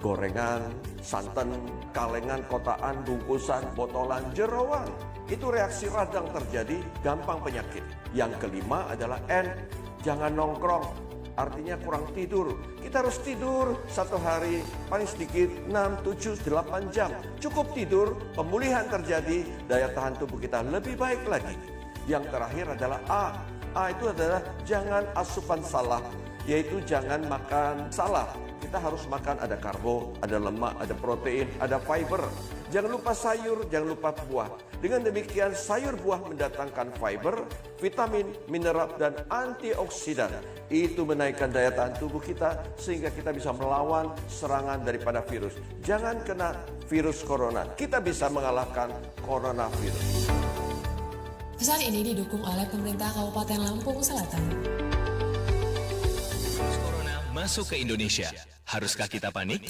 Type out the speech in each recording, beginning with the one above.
gorengan, santan, kalengan, kotaan, bungkusan, botolan, jeroan. Itu reaksi radang terjadi, gampang penyakit. Yang kelima adalah N, jangan nongkrong. Artinya kurang tidur. Kita harus tidur satu hari paling sedikit 6, 7, 8 jam. Cukup tidur, pemulihan terjadi, daya tahan tubuh kita lebih baik lagi. Yang terakhir adalah A. A itu adalah jangan asupan salah, yaitu jangan makan salah. Kita harus makan ada karbo, ada lemak, ada protein, ada fiber. Jangan lupa sayur, jangan lupa buah. Dengan demikian sayur buah mendatangkan fiber, vitamin, mineral, dan antioksidan. Itu menaikkan daya tahan tubuh kita sehingga kita bisa melawan serangan daripada virus. Jangan kena virus corona. Kita bisa mengalahkan coronavirus. Pesan ini didukung oleh pemerintah Kabupaten Lampung Selatan. Corona masuk ke Indonesia. Haruskah kita panik?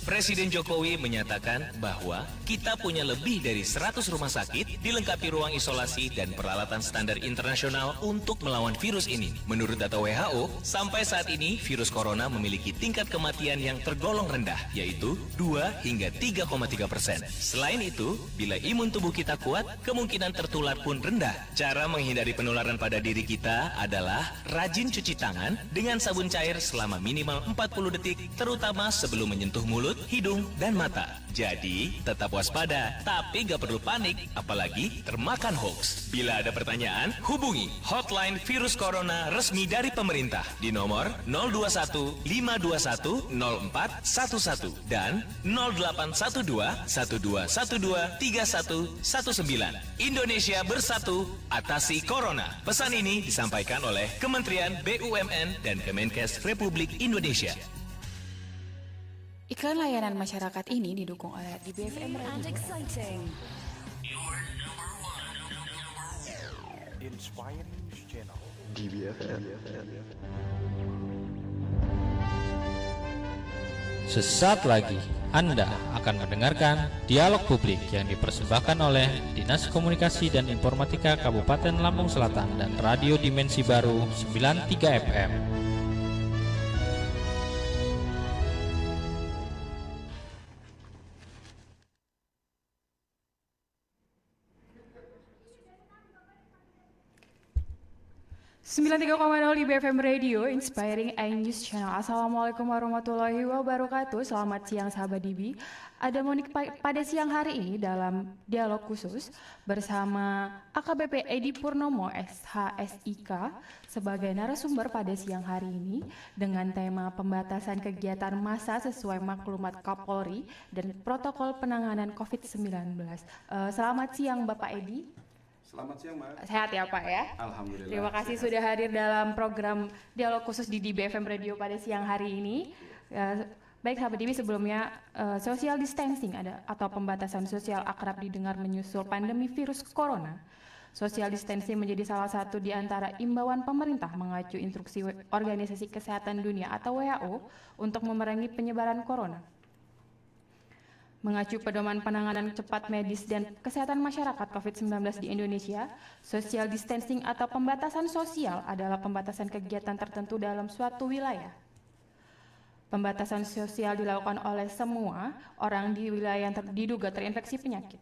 Presiden Jokowi menyatakan bahwa kita punya lebih dari 100 rumah sakit, dilengkapi ruang isolasi dan peralatan standar internasional untuk melawan virus ini. Menurut data WHO, sampai saat ini virus corona memiliki tingkat kematian yang tergolong rendah, yaitu 2 hingga 3,3%. Selain itu, bila imun tubuh kita kuat, kemungkinan tertular pun rendah. Cara menghindari penularan pada diri kita adalah rajin cuci tangan dengan sabun cair selama minimal 40 detik, terutama sebelum menyentuh mulut, hidung, dan mata. Jadi, tetap waspada, tapi gak perlu panik, apalagi termakan hoax. Bila ada pertanyaan, hubungi hotline virus corona resmi dari pemerintah di nomor 021 521 0411 dan 0812 1212 3119. Indonesia bersatu, atasi corona. Pesan ini disampaikan oleh Kementerian BUMN dan Kemenkes Republik Indonesia. Iklan layanan masyarakat ini didukung oleh DBFM Radio. Inspiring Channel. DBFM. Sesaat lagi Anda akan mendengarkan dialog publik yang dipersembahkan oleh Dinas Komunikasi dan Informatika Kabupaten Lampung Selatan dan Radio Dimensi Baru 93 FM. Sembilan 93,0 di BFM Radio, Inspiring News Channel. Assalamualaikum warahmatullahi wabarakatuh. Selamat siang sahabat DIBI. Ada Monik pada siang hari ini dalam dialog khusus bersama AKBP Edi Purnomo SHSIK sebagai narasumber pada siang hari ini dengan tema pembatasan kegiatan massa sesuai maklumat Kapolri dan protokol penanganan COVID-19. Selamat siang Bapak Edi. Selamat siang, Mbak. Sehat ya Pak ya? Alhamdulillah. Terima kasih sehat. sudah hadir dalam program dialog khusus di BFM Radio pada siang hari ini. Baik sahabat DIBI, sebelumnya social distancing atau pembatasan sosial akrab didengar menyusul pandemi virus corona. Social distancing menjadi salah satu di antara imbauan pemerintah mengacu instruksi Organisasi Kesehatan Dunia atau WHO untuk memerangi penyebaran corona. Mengacu pedoman penanganan cepat medis dan kesehatan masyarakat COVID-19 di Indonesia, social distancing atau pembatasan sosial adalah pembatasan kegiatan tertentu dalam suatu wilayah. Pembatasan sosial dilakukan oleh semua orang di wilayah yang diduga terinfeksi penyakit.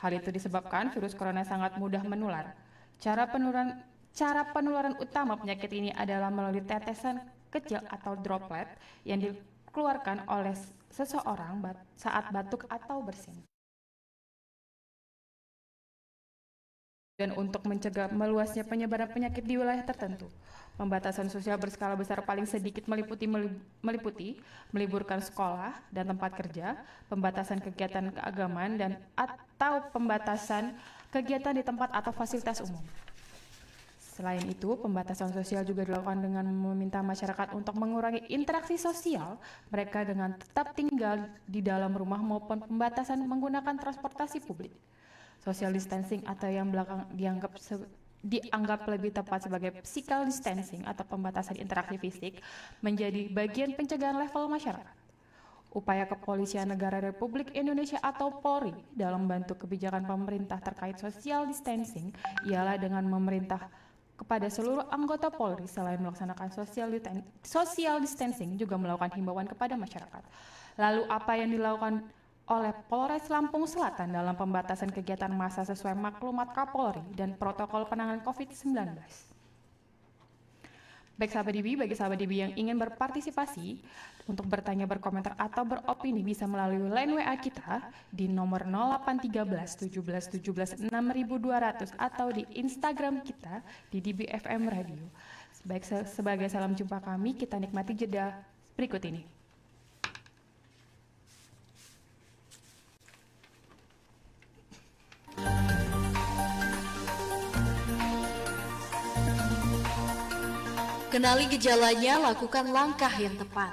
Hal itu disebabkan virus corona sangat mudah menular. Cara penularan utama penyakit ini adalah melalui tetesan kecil atau droplet yang dikeluarkan oleh seseorang saat batuk atau bersin. Dan untuk mencegah meluasnya penyebaran penyakit di wilayah tertentu, pembatasan sosial berskala besar paling sedikit meliputi meliburkan sekolah dan tempat kerja, pembatasan kegiatan keagamaan dan atau pembatasan kegiatan di tempat atau fasilitas umum. Selain itu, pembatasan sosial juga dilakukan dengan meminta masyarakat untuk mengurangi interaksi sosial mereka dengan tetap tinggal di dalam rumah maupun pembatasan menggunakan transportasi publik. Social distancing atau yang belakang dianggap lebih tepat sebagai physical distancing atau pembatasan interaksi fisik menjadi bagian pencegahan level masyarakat. Upaya Kepolisian Negara Republik Indonesia atau Polri dalam membantu kebijakan pemerintah terkait social distancing ialah dengan kepada seluruh anggota Polri selain melaksanakan social distancing juga melakukan himbauan kepada masyarakat. Lalu apa yang dilakukan oleh Polres Lampung Selatan dalam pembatasan kegiatan massa sesuai maklumat Kapolri dan protokol penanganan COVID-19? Baik sahabat DB yang ingin berpartisipasi untuk bertanya, berkomentar, atau beropini bisa melalui line WA kita di nomor 0813 17 17 6200 atau di Instagram kita di DBFM Radio. Sebagai salam jumpa kami, kita nikmati jeda berikut ini. Kenali gejalanya, lakukan langkah yang tepat.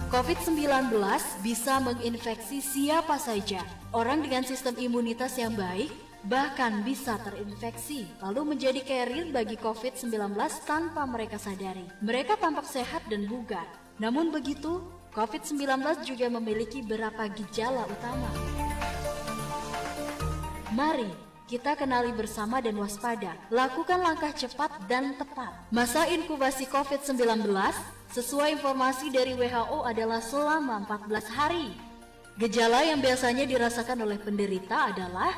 COVID-19 bisa menginfeksi siapa saja. Orang dengan sistem imunitas yang baik bahkan bisa terinfeksi, lalu menjadi carrier bagi COVID-19 tanpa mereka sadari. Mereka tampak sehat dan bugar. Namun begitu, COVID-19 juga memiliki beberapa gejala utama. Mari kita kenali bersama dan waspada. Lakukan langkah cepat dan tepat. Masa inkubasi COVID-19 sesuai informasi dari WHO adalah selama 14 hari. Gejala yang biasanya dirasakan oleh penderita adalah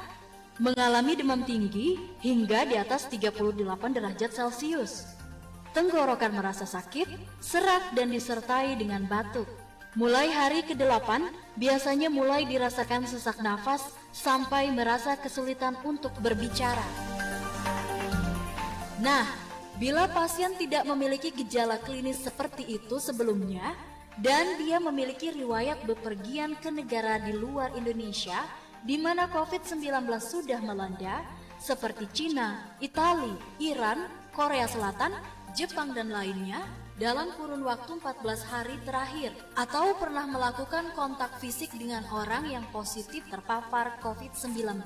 mengalami demam tinggi hingga di atas 38 derajat Celcius. Tenggorokan merasa sakit, serak dan disertai dengan batuk. Mulai hari ke-8, biasanya mulai dirasakan sesak nafas sampai merasa kesulitan untuk berbicara. Nah, bila pasien tidak memiliki gejala klinis seperti itu sebelumnya, dan dia memiliki riwayat bepergian ke negara di luar Indonesia, di mana COVID-19 sudah melanda, seperti Cina, Italia, Iran, Korea Selatan, Jepang, dan lainnya, dalam kurun waktu 14 hari terakhir, atau pernah melakukan kontak fisik dengan orang yang positif terpapar COVID-19,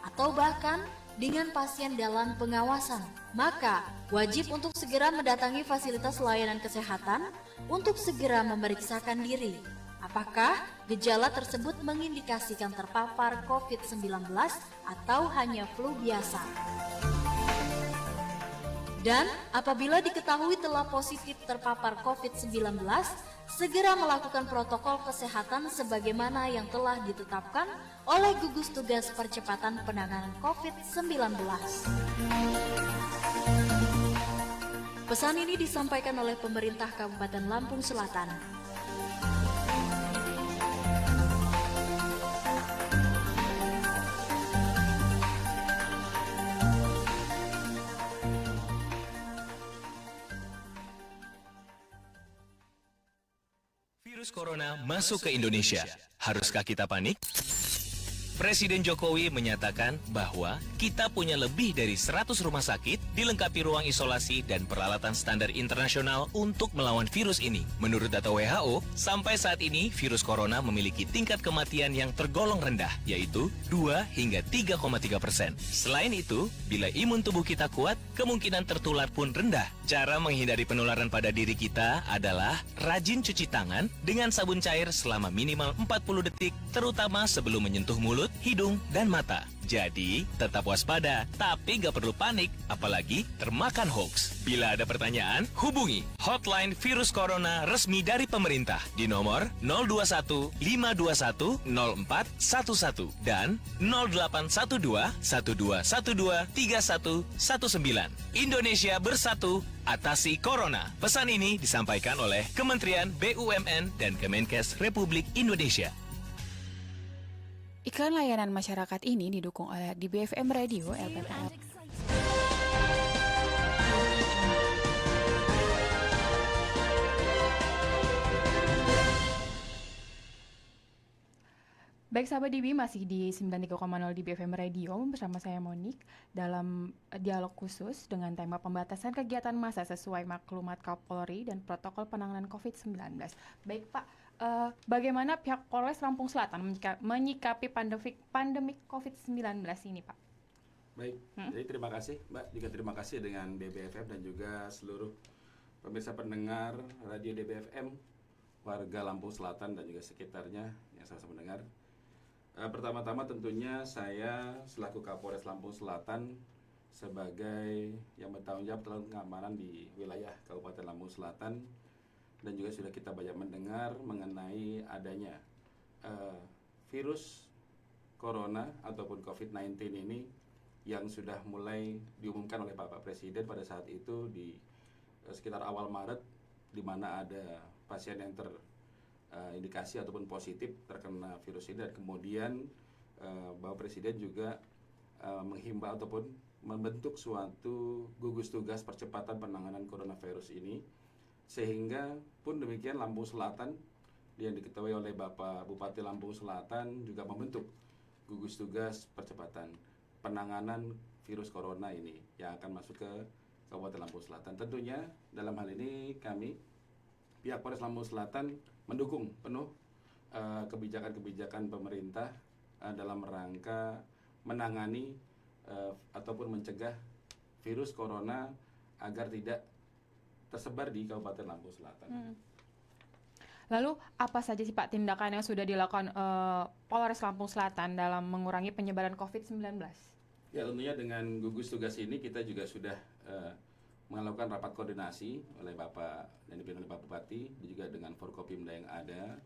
atau bahkan dengan pasien dalam pengawasan, maka wajib untuk segera mendatangi fasilitas layanan kesehatan untuk segera memeriksakan diri. Apakah gejala tersebut mengindikasikan terpapar COVID-19 atau hanya flu biasa? Dan apabila diketahui telah positif terpapar COVID-19, segera melakukan protokol kesehatan sebagaimana yang telah ditetapkan oleh gugus tugas percepatan penanganan COVID-19. Pesan ini disampaikan oleh pemerintah Kabupaten Lampung Selatan. Virus corona masuk ke Indonesia. Haruskah kita panik? Presiden Jokowi menyatakan bahwa kita punya lebih dari 100 rumah sakit, dilengkapi ruang isolasi dan peralatan standar internasional untuk melawan virus ini. Menurut data WHO, sampai saat ini virus corona memiliki tingkat kematian yang tergolong rendah, yaitu 2 hingga 3,3%. Selain itu, bila imun tubuh kita kuat, kemungkinan tertular pun rendah. Cara menghindari penularan pada diri kita adalah rajin cuci tangan dengan sabun cair selama minimal 40 detik, terutama sebelum menyentuh mulut, hidung, dan mata. Jadi, tetap waspada, tapi gak perlu panik, apalagi termakan hoax. Bila ada pertanyaan, hubungi hotline virus corona resmi dari pemerintah di nomor 021 521 0411 dan 0812 1212 3119. Indonesia bersatu, atasi corona. Pesan ini disampaikan oleh Kementerian BUMN dan Kemenkes Republik Indonesia. Iklan layanan masyarakat ini didukung oleh DBFM Radio LPPL. Baik sahabat DB, masih di 93,0 DBFM Radio bersama saya Monik dalam dialog khusus dengan tema pembatasan kegiatan massa sesuai maklumat Kapolri dan protokol penanganan COVID-19. Baik Pak, bagaimana pihak Polres Lampung Selatan menyikapi pandemik COVID-19 ini Pak? Baik, jadi terima kasih Mbak, juga terima kasih dengan DBFM dan juga seluruh pemirsa pendengar radio DBFM, warga Lampung Selatan dan juga sekitarnya yang sama-sama mendengar. Pertama-tama tentunya saya selaku Kapolres Lampung Selatan sebagai yang bertanggung jawab tentang keamanan di wilayah Kabupaten Lampung Selatan, dan juga sudah kita banyak mendengar mengenai adanya virus corona ataupun COVID-19 ini yang sudah mulai diumumkan oleh Bapak Presiden pada saat itu di sekitar awal Maret, di mana ada pasien yang terindikasi ataupun positif terkena virus ini, dan kemudian Bapak Presiden juga menghimbau ataupun membentuk suatu gugus tugas percepatan penanganan coronavirus ini, sehingga pun demikian Lampung Selatan yang diketahui oleh Bapak Bupati Lampung Selatan juga membentuk gugus tugas percepatan penanganan virus corona ini yang akan masuk ke Kabupaten Lampung Selatan. Tentunya dalam hal ini kami pihak Polres Lampung Selatan mendukung penuh kebijakan-kebijakan pemerintah dalam rangka menangani ataupun mencegah virus corona agar tidak tersebar di Kabupaten Lampung Selatan. Lalu apa saja sih Pak tindakan yang sudah dilakukan Polres Lampung Selatan dalam mengurangi penyebaran COVID-19? Ya, tentunya dengan gugus tugas ini kita juga sudah melakukan rapat koordinasi oleh Bapak yang dipimpin oleh Pak Bupati, dan juga dengan Forkopimda yang ada.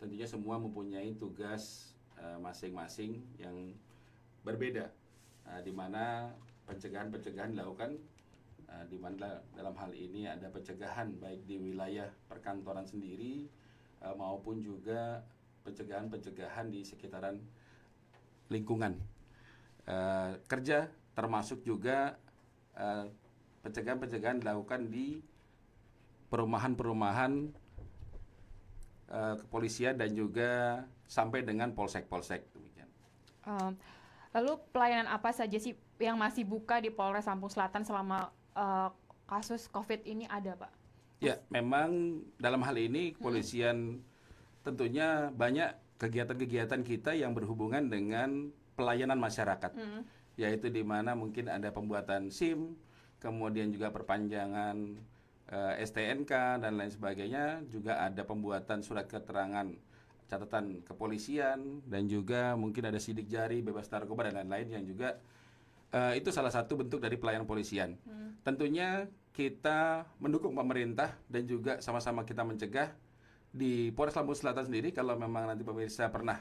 Tentunya semua mempunyai tugas masing-masing yang berbeda, di mana pencegahan-pencegahan dilakukan, di mana dalam hal ini ada pencegahan baik di wilayah perkantoran sendiri maupun juga pencegahan-pencegahan di sekitaran lingkungan kerja, termasuk juga pencegahan-pencegahan dilakukan di perumahan-perumahan kepolisian dan juga sampai dengan polsek-polsek demikian. Lalu pelayanan apa saja sih yang masih buka di Polres Lampung Selatan selama kasus COVID ini ada, Pak? Ya, memang dalam hal ini kepolisian tentunya banyak kegiatan-kegiatan kita yang berhubungan dengan pelayanan masyarakat, yaitu di mana mungkin ada pembuatan SIM, kemudian juga perpanjangan STNK dan lain sebagainya, juga ada pembuatan surat keterangan catatan kepolisian, dan juga mungkin ada sidik jari, bebas narkoba dan lain-lain yang juga itu salah satu bentuk dari pelayanan polisian. Tentunya kita mendukung pemerintah dan juga sama-sama kita mencegah di Polres Lampung Selatan sendiri. Kalau memang nanti pemirsa pernah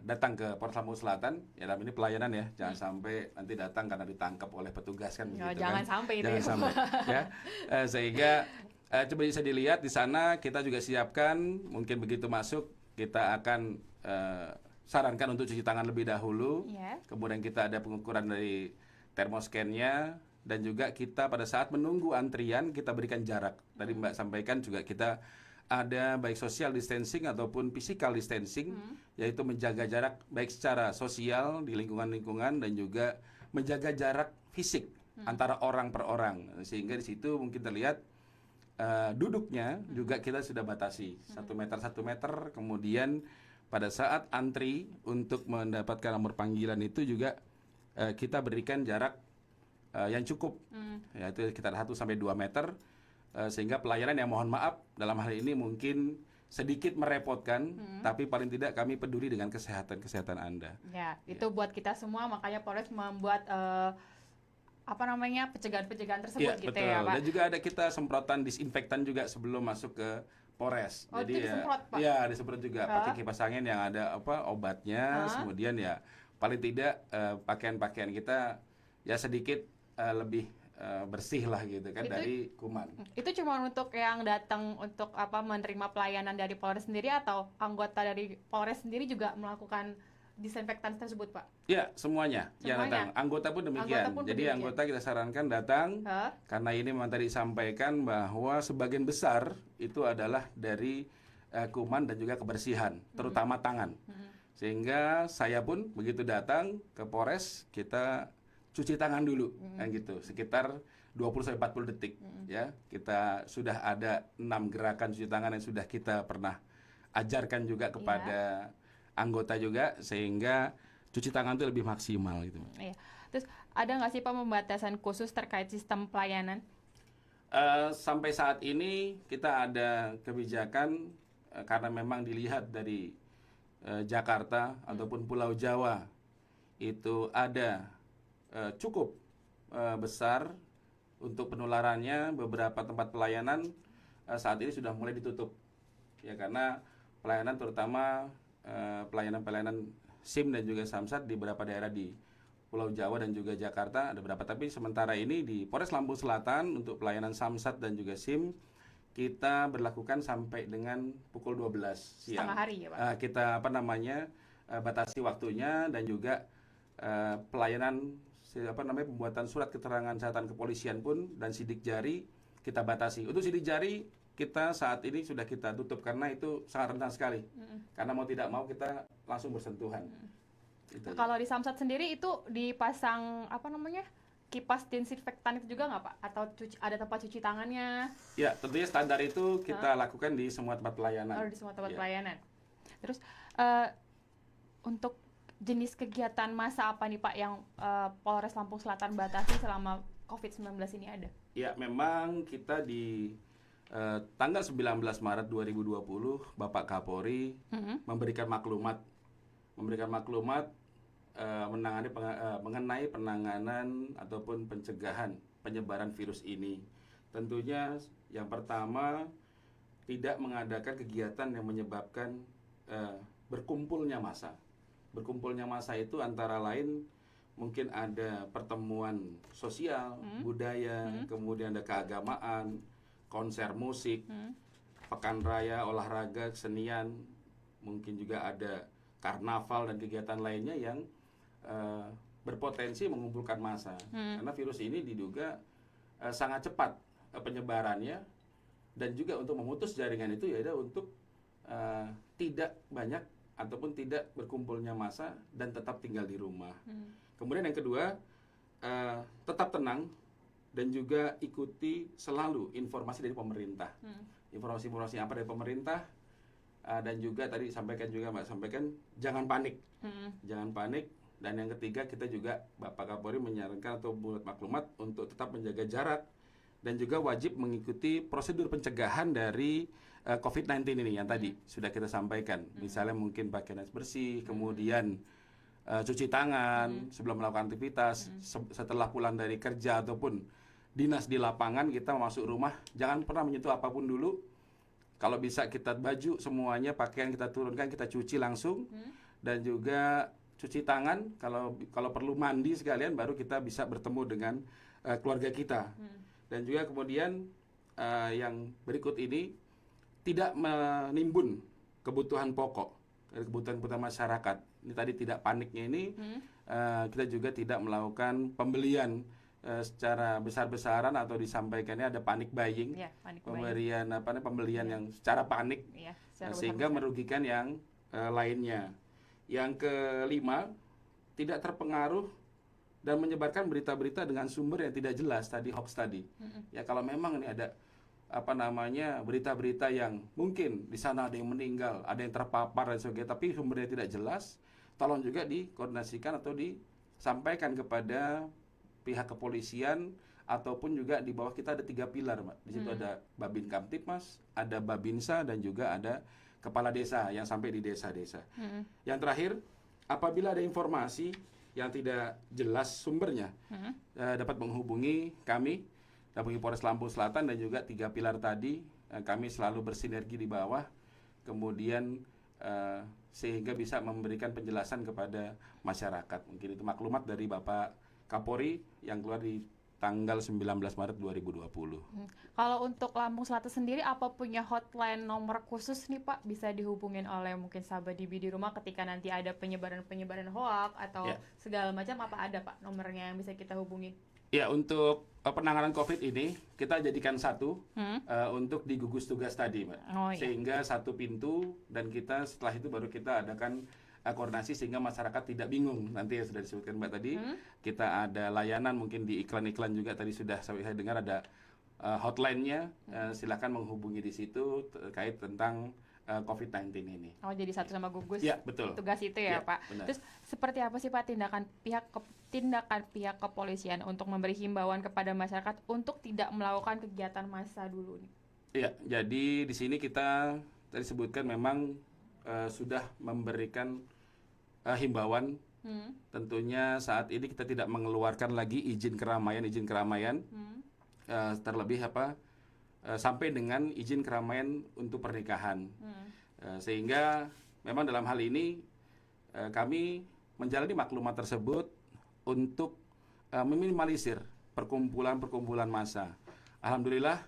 datang ke Polres Lampung Selatan, ya dalam ini pelayanan ya, jangan sampai nanti datang karena ditangkap oleh petugas kan begitu Jangan kan. sampai itu. Jangan sampai ya. Sehingga coba bisa dilihat di sana kita juga siapkan, mungkin begitu masuk kita akan sarankan untuk cuci tangan lebih dahulu. Kemudian kita ada pengukuran dari termoscannya, dan juga kita pada saat menunggu antrian kita berikan jarak. Tadi Mbak sampaikan juga kita ada baik social distancing ataupun physical distancing, yaitu menjaga jarak baik secara sosial di lingkungan-lingkungan dan juga menjaga jarak fisik antara orang per orang. Sehingga di situ mungkin terlihat duduknya juga kita sudah batasi 1 meter, kemudian pada saat antri untuk mendapatkan nomor panggilan itu juga kita berikan jarak yang cukup, yaitu sekitar 1-2 meter, sehingga pelayanan yang mohon maaf dalam hal ini mungkin sedikit merepotkan, tapi paling tidak kami peduli dengan kesehatan Anda. Ya, itu buat kita semua, makanya Polres membuat pencegahan-pencegahan tersebut gitu betul. ya, Pak. Dan juga ada kita semprotan disinfektan juga sebelum masuk ke Polres. Oh, jadi itu disemprot, Pak? Ya disemprot juga pakai kipas angin yang ada obatnya. Kemudian ya paling tidak pakaian-pakaian kita ya sedikit lebih bersih lah gitu kan dari kuman. Itu cuma untuk yang datang untuk menerima pelayanan dari Polres sendiri, atau anggota dari Polres sendiri juga melakukan disinfektan tersebut, Pak? Ya, semuanya yang datang. Anggota pun demikian. Jadi anggota kita sarankan datang karena ini memang tadi disampaikan bahwa sebagian besar itu adalah dari kuman dan juga kebersihan, terutama tangan. Sehingga saya pun begitu datang ke Polres, kita cuci tangan dulu, kan gitu, sekitar 20-40 detik. Ya, kita sudah ada 6 gerakan cuci tangan yang sudah kita pernah ajarkan juga kepada anggota juga, sehingga cuci tangan itu lebih maksimal gitu. Iya. Terus ada nggak sih Pak pembatasan khusus terkait sistem pelayanan? Sampai saat ini kita ada kebijakan karena memang dilihat dari Jakarta ataupun Pulau Jawa itu ada cukup besar untuk penularannya, beberapa tempat pelayanan saat ini sudah mulai ditutup ya, karena pelayanan terutama pelayanan SIM dan juga Samsat di beberapa daerah di Pulau Jawa dan juga Jakarta ada berapa, tapi sementara ini di Polres Lampung Selatan untuk pelayanan Samsat dan juga SIM kita berlakukan sampai dengan pukul 12 siang. Setengah hari ya Pak? Kita batasi waktunya, dan juga pelayanan pembuatan surat keterangan catatan kepolisian pun dan sidik jari kita batasi. Untuk sidik jari kita saat ini sudah kita tutup karena itu sangat rentan sekali. Karena mau tidak mau kita langsung bersentuhan. Gitu. Kalau di Samsat sendiri itu dipasang kipas disinfektan itu juga nggak Pak? Atau ada tempat cuci tangannya? Ya, tentunya standar itu kita lakukan di semua tempat pelayanan. Di semua tempat pelayanan. Terus untuk jenis kegiatan massa apa nih Pak yang Polres Lampung Selatan batasi selama COVID-19 ini ada? Ya, memang kita di tanggal 19 Maret 2020 Bapak Kapolri memberikan maklumat mengenai penanganan ataupun pencegahan penyebaran virus ini. Tentunya yang pertama, tidak mengadakan kegiatan yang menyebabkan berkumpulnya massa. Berkumpulnya massa itu antara lain mungkin ada pertemuan sosial, budaya, kemudian ada keagamaan, konser musik, pekan raya, olahraga, kesenian, mungkin juga ada karnaval dan kegiatan lainnya yang berpotensi mengumpulkan massa. Karena virus ini diduga sangat cepat penyebarannya, dan juga untuk memutus jaringan itu ya untuk tidak banyak ataupun tidak berkumpulnya massa dan tetap tinggal di rumah. Kemudian yang kedua, tetap tenang dan juga ikuti selalu informasi dari pemerintah. Informasi-informasi apa dari pemerintah, dan juga tadi Mbak sampaikan jangan panik. Jangan panik. Dan yang ketiga, kita juga Bapak Kapolri menyarankan atau buat maklumat untuk tetap menjaga jarak dan juga wajib mengikuti prosedur pencegahan dari COVID-19 ini yang tadi sudah kita sampaikan. Misalnya mungkin pakaian bersih, kemudian cuci tangan sebelum melakukan aktivitas, setelah pulang dari kerja ataupun dinas di lapangan, kita masuk rumah jangan pernah menyentuh apapun dulu. Kalau bisa kita baju semuanya, pakaian kita turunkan, kita cuci langsung, dan juga cuci tangan, kalau perlu mandi sekalian, baru kita bisa bertemu dengan keluarga kita. Dan juga kemudian yang berikut ini, tidak menimbun kebutuhan pokok, kebutuhan masyarakat. Ini tadi tidak paniknya ini, kita juga tidak melakukan pembelian secara besar-besaran atau disampaikannya ada panic buying, pembelian yang secara panik, sehingga merugikan yang lainnya. Yang kelima, tidak terpengaruh dan menyebarkan berita-berita dengan sumber yang tidak jelas, tadi hoax tadi. Ya, kalau memang ini ada berita-berita yang mungkin di sana ada yang meninggal, ada yang terpapar dan sebagainya, tapi sumbernya tidak jelas, tolong juga dikoordinasikan atau disampaikan kepada pihak kepolisian, ataupun juga di bawah kita ada 3 pilar, Mbak. Di situ ada Babin Kamtipmas, ada Babinsa, dan juga ada kepala desa yang sampai di desa-desa. Yang terakhir, apabila ada informasi yang tidak jelas sumbernya, dapat menghubungi kami, menghubungi Polres Lampung Selatan, dan juga 3 pilar tadi, kami selalu bersinergi di bawah, kemudian sehingga bisa memberikan penjelasan kepada masyarakat. Mungkin itu maklumat dari Bapak Kapolri yang keluar di tanggal 19 Maret 2020. Kalau untuk Lampung Selatan sendiri, apa punya hotline nomor khusus nih Pak, bisa dihubungin oleh mungkin sahabat DB di rumah ketika nanti ada penyebaran hoax atau segala macam, apa ada Pak nomornya yang bisa kita hubungin? Ya, untuk penanganan COVID ini kita jadikan satu untuk di gugus tugas tadi, Mbak. Sehingga satu pintu, dan kita setelah itu baru kita adakan koordinasi sehingga masyarakat tidak bingung. Nanti yang sudah disebutkan Mbak tadi, kita ada layanan, mungkin di iklan-iklan juga tadi sudah saya dengar ada hotline-nya, silakan menghubungi di situ terkait tentang COVID-19 ini. Oh, jadi satu sama gugus betul. Tugas itu ya Pak. Benar. Terus seperti apa sih Pak tindakan pihak kepolisian untuk memberi himbauan kepada masyarakat untuk tidak melakukan kegiatan massa dulu nih? Iya, jadi di sini kita tadi sebutkan memang sudah memberikan himbauan. Tentunya saat ini kita tidak mengeluarkan lagi izin keramaian terlebih sampai dengan izin keramaian untuk pernikahan. Sehingga memang dalam hal ini kami menjalani maklumat tersebut untuk meminimalisir perkumpulan massa. Alhamdulillah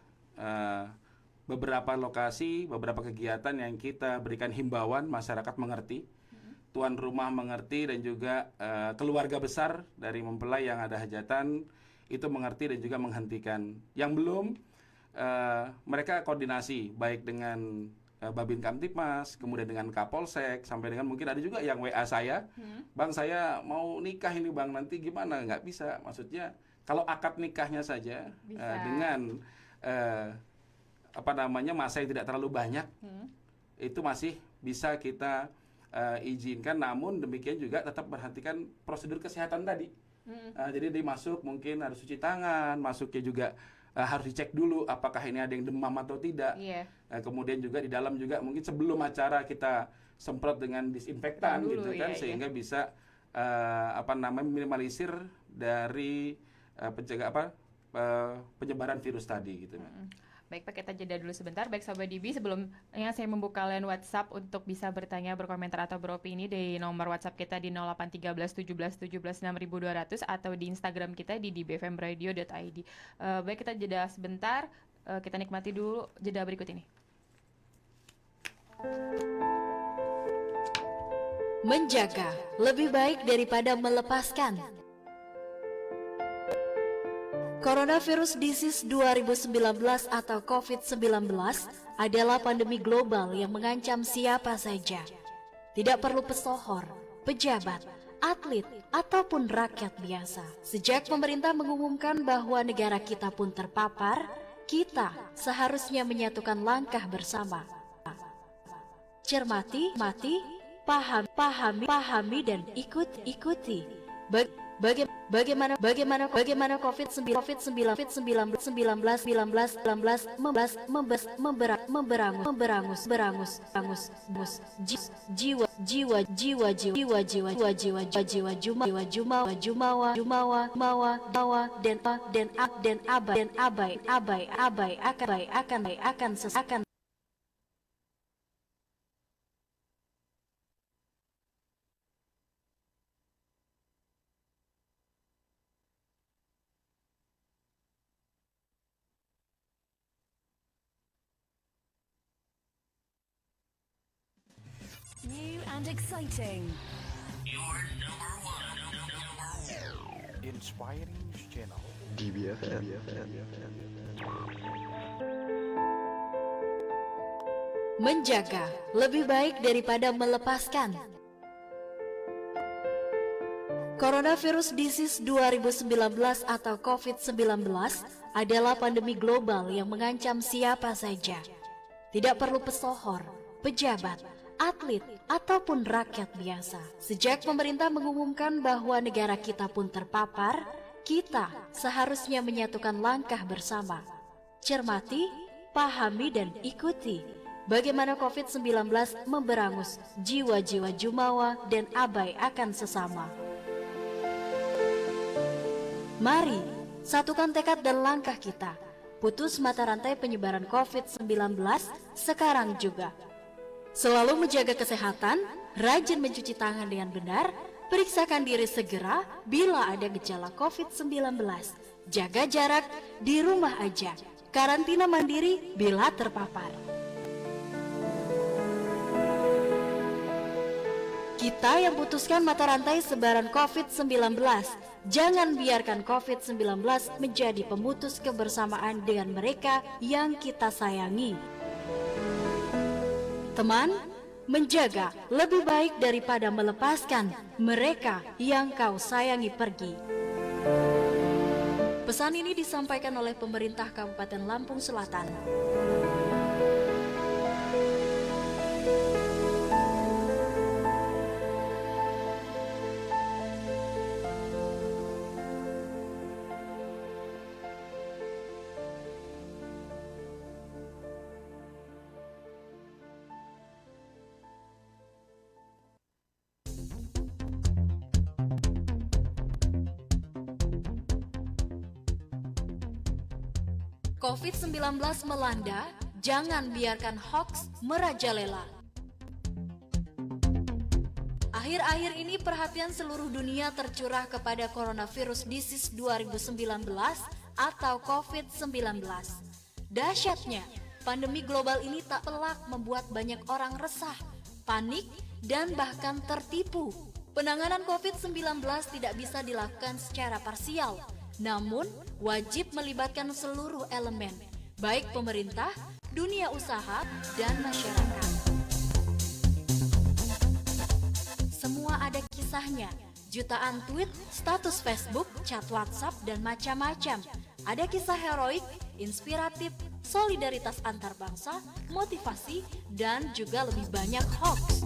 beberapa lokasi, beberapa kegiatan yang kita berikan himbauan, masyarakat mengerti, tuan rumah mengerti, dan juga keluarga besar dari mempelai yang ada hajatan itu mengerti dan juga menghentikan. Yang belum, mereka koordinasi baik dengan Babin Kamtipmas, kemudian dengan Kapolsek, sampai dengan mungkin ada juga yang WA saya, Bang saya mau nikah ini Bang, nanti gimana? Nggak bisa, maksudnya kalau akad nikahnya saja dengan masa yang tidak terlalu banyak, itu masih bisa kita izinkan, namun demikian juga tetap perhatikan prosedur kesehatan tadi. Jadi dia masuk mungkin harus cuci tangan, masuknya juga harus dicek dulu apakah ini ada yang demam atau tidak. Kemudian juga di dalam juga mungkin sebelum acara kita semprot dengan disinfektan gitu kan, sehingga bisa minimalisir dari penyebaran virus tadi gitu. Baik Pak, kita jeda dulu sebentar. Baik Sobat DB, sebelumnya saya membuka line WhatsApp untuk bisa bertanya, berkomentar atau beropini di nomor WhatsApp kita di 0813 17 17 6200 atau di Instagram kita di dbfmradio.id. Baik, kita jeda sebentar. Kita nikmati dulu jeda berikut ini. Menjaga lebih baik daripada melepaskan. Coronavirus Disease 2019 atau COVID-19 adalah pandemi global yang mengancam siapa saja. Tidak perlu pesohor, pejabat, atlet, ataupun rakyat biasa. Sejak pemerintah mengumumkan bahwa negara kita pun terpapar, kita seharusnya menyatukan langkah bersama. Cermati, pahami dan ikuti. Bagaimana COVID-19 akan New and exciting. Your number one. Inspiring News Channel. DBFM. Menjaga lebih baik daripada melepaskan. Coronavirus Disease 2019 atau COVID-19 adalah pandemi global yang mengancam siapa saja. Tidak perlu pesohor, pejabat, atlet, ataupun rakyat biasa. Sejak pemerintah mengumumkan bahwa negara kita pun terpapar, kita seharusnya menyatukan langkah bersama. Cermati, pahami dan ikuti bagaimana COVID-19 memberangus jiwa-jiwa jumawa dan abai akan sesama. Mari, satukan tekad dan langkah kita. Putus mata rantai penyebaran COVID-19 sekarang juga. Selalu menjaga kesehatan, rajin mencuci tangan dengan benar, periksakan diri segera bila ada gejala COVID-19. Jaga jarak, di rumah aja. Karantina mandiri bila terpapar. Kita yang putuskan mata rantai sebaran COVID-19. Jangan biarkan COVID-19 menjadi pemutus kebersamaan dengan mereka yang kita sayangi. Teman, menjaga lebih baik daripada melepaskan mereka yang kau sayangi pergi. Pesan ini disampaikan oleh pemerintah Kabupaten Lampung Selatan. COVID-19 melanda, jangan biarkan hoax merajalela. Akhir-akhir ini perhatian seluruh dunia tercurah kepada coronavirus disease 2019 atau COVID-19. Dahsyatnya, pandemi global ini tak pelak membuat banyak orang resah, panik, dan bahkan tertipu. Penanganan COVID-19 tidak bisa dilakukan secara parsial, namun wajib melibatkan seluruh elemen, baik pemerintah, dunia usaha, dan masyarakat. Semua ada kisahnya, jutaan tweet, status Facebook, chat WhatsApp, dan macam-macam. Ada kisah heroik, inspiratif, solidaritas antar bangsa, motivasi, dan juga lebih banyak hoax.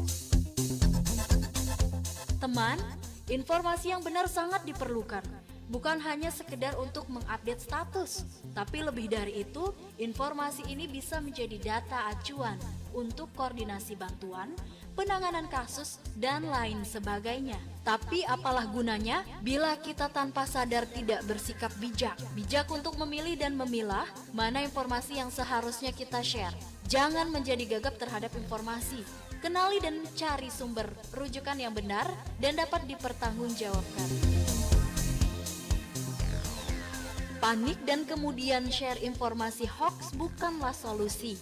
Teman, informasi yang benar sangat diperlukan. Bukan hanya sekedar untuk mengupdate status, tapi lebih dari itu, informasi ini bisa menjadi data acuan untuk koordinasi bantuan, penanganan kasus, dan lain sebagainya. Tapi apalah gunanya bila kita tanpa sadar tidak bersikap bijak? Bijak untuk memilih dan memilah mana informasi yang seharusnya kita share. Jangan menjadi gagap terhadap informasi. Kenali dan cari sumber rujukan yang benar dan dapat dipertanggungjawabkan. Panik dan kemudian share informasi hoax bukanlah solusi,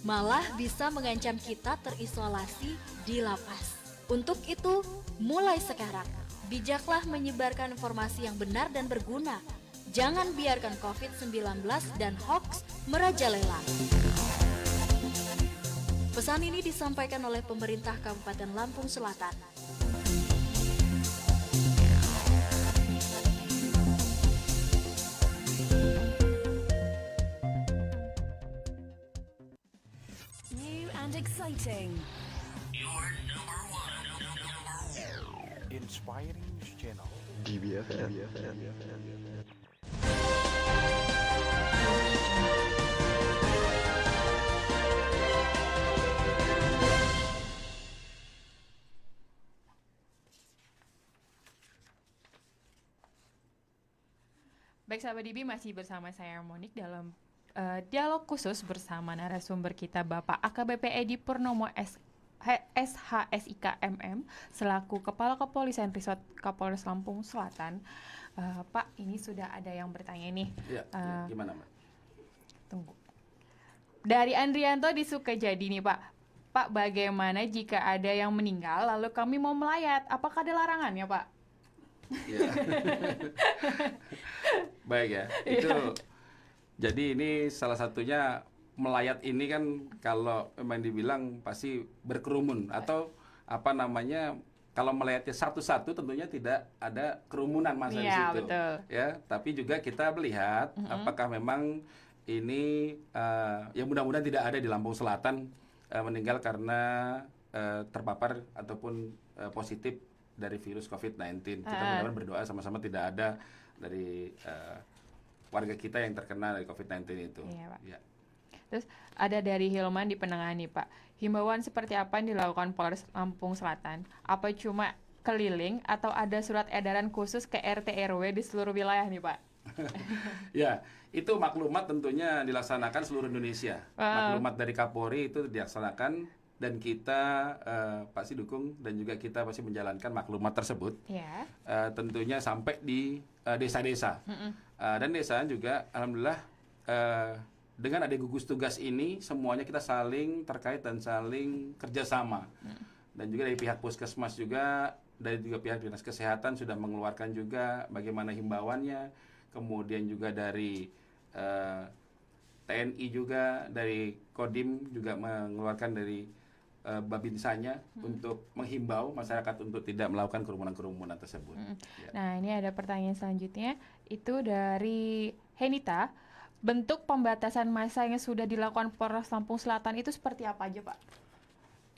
malah bisa mengancam kita terisolasi di lapas. Untuk itu, mulai sekarang, bijaklah menyebarkan informasi yang benar dan berguna. Jangan biarkan COVID-19 dan hoax merajalela. Pesan ini disampaikan oleh pemerintah Kabupaten Lampung Selatan. New and exciting. Your number one. Inspiring News Channel. DBFM. Baik sahabat DB, masih bersama saya Monik dalam dialog khusus bersama narasumber kita Bapak AKBP Edi Purnomo SHSIK MM selaku Kepala Kepolisian Resort Kapolres Lampung Selatan. Pak, ini sudah ada yang bertanya nih. Ya, gimana Mbak? Tunggu. Dari Andrianto di Sukajadi nih Pak. Pak, bagaimana jika ada yang meninggal lalu kami mau melayat? Apakah ada larangannya Pak? Ya. Baik ya, itu jadi ini salah satunya melayat ini kan kalau memang dibilang pasti berkerumun atau apa namanya, kalau melayatnya satu-satu tentunya tidak ada kerumunan masa di situ. Betul. Ya, tapi juga kita melihat apakah memang ini ya mudah-mudahan tidak ada di Lampung Selatan meninggal karena terpapar ataupun positif dari virus COVID-19. Kita mudah-mudahan berdoa sama-sama tidak ada dari warga kita yang terkena dari COVID-19 itu. Iya, Pak. Ya. Terus ada dari Hilman di Penangani Pak. Himbauan seperti apa yang dilakukan Polres Lampung Selatan? Apa cuma keliling atau ada surat edaran khusus ke RT RW di seluruh wilayah nih Pak? Ya, itu maklumat tentunya dilaksanakan seluruh Indonesia. Maklumat dari Kapolri itu dilaksanakan dan kita pasti dukung dan juga kita pasti menjalankan maklumat tersebut. Ya. Tentunya sampai di desa-desa. Dan desa juga alhamdulillah dengan ada gugus tugas ini semuanya kita saling terkait dan saling kerjasama. Dan juga dari pihak puskesmas juga, dari juga pihak dinas kesehatan sudah mengeluarkan juga bagaimana himbauannya. Kemudian juga dari TNI juga, dari Kodim juga mengeluarkan dari Babinsanya untuk menghimbau masyarakat untuk tidak melakukan kerumunan-kerumunan tersebut. Ya. Nah, ini ada pertanyaan selanjutnya, itu dari Henita. Bentuk pembatasan massa yang sudah dilakukan Polres Lampung Selatan itu seperti apa aja, Pak?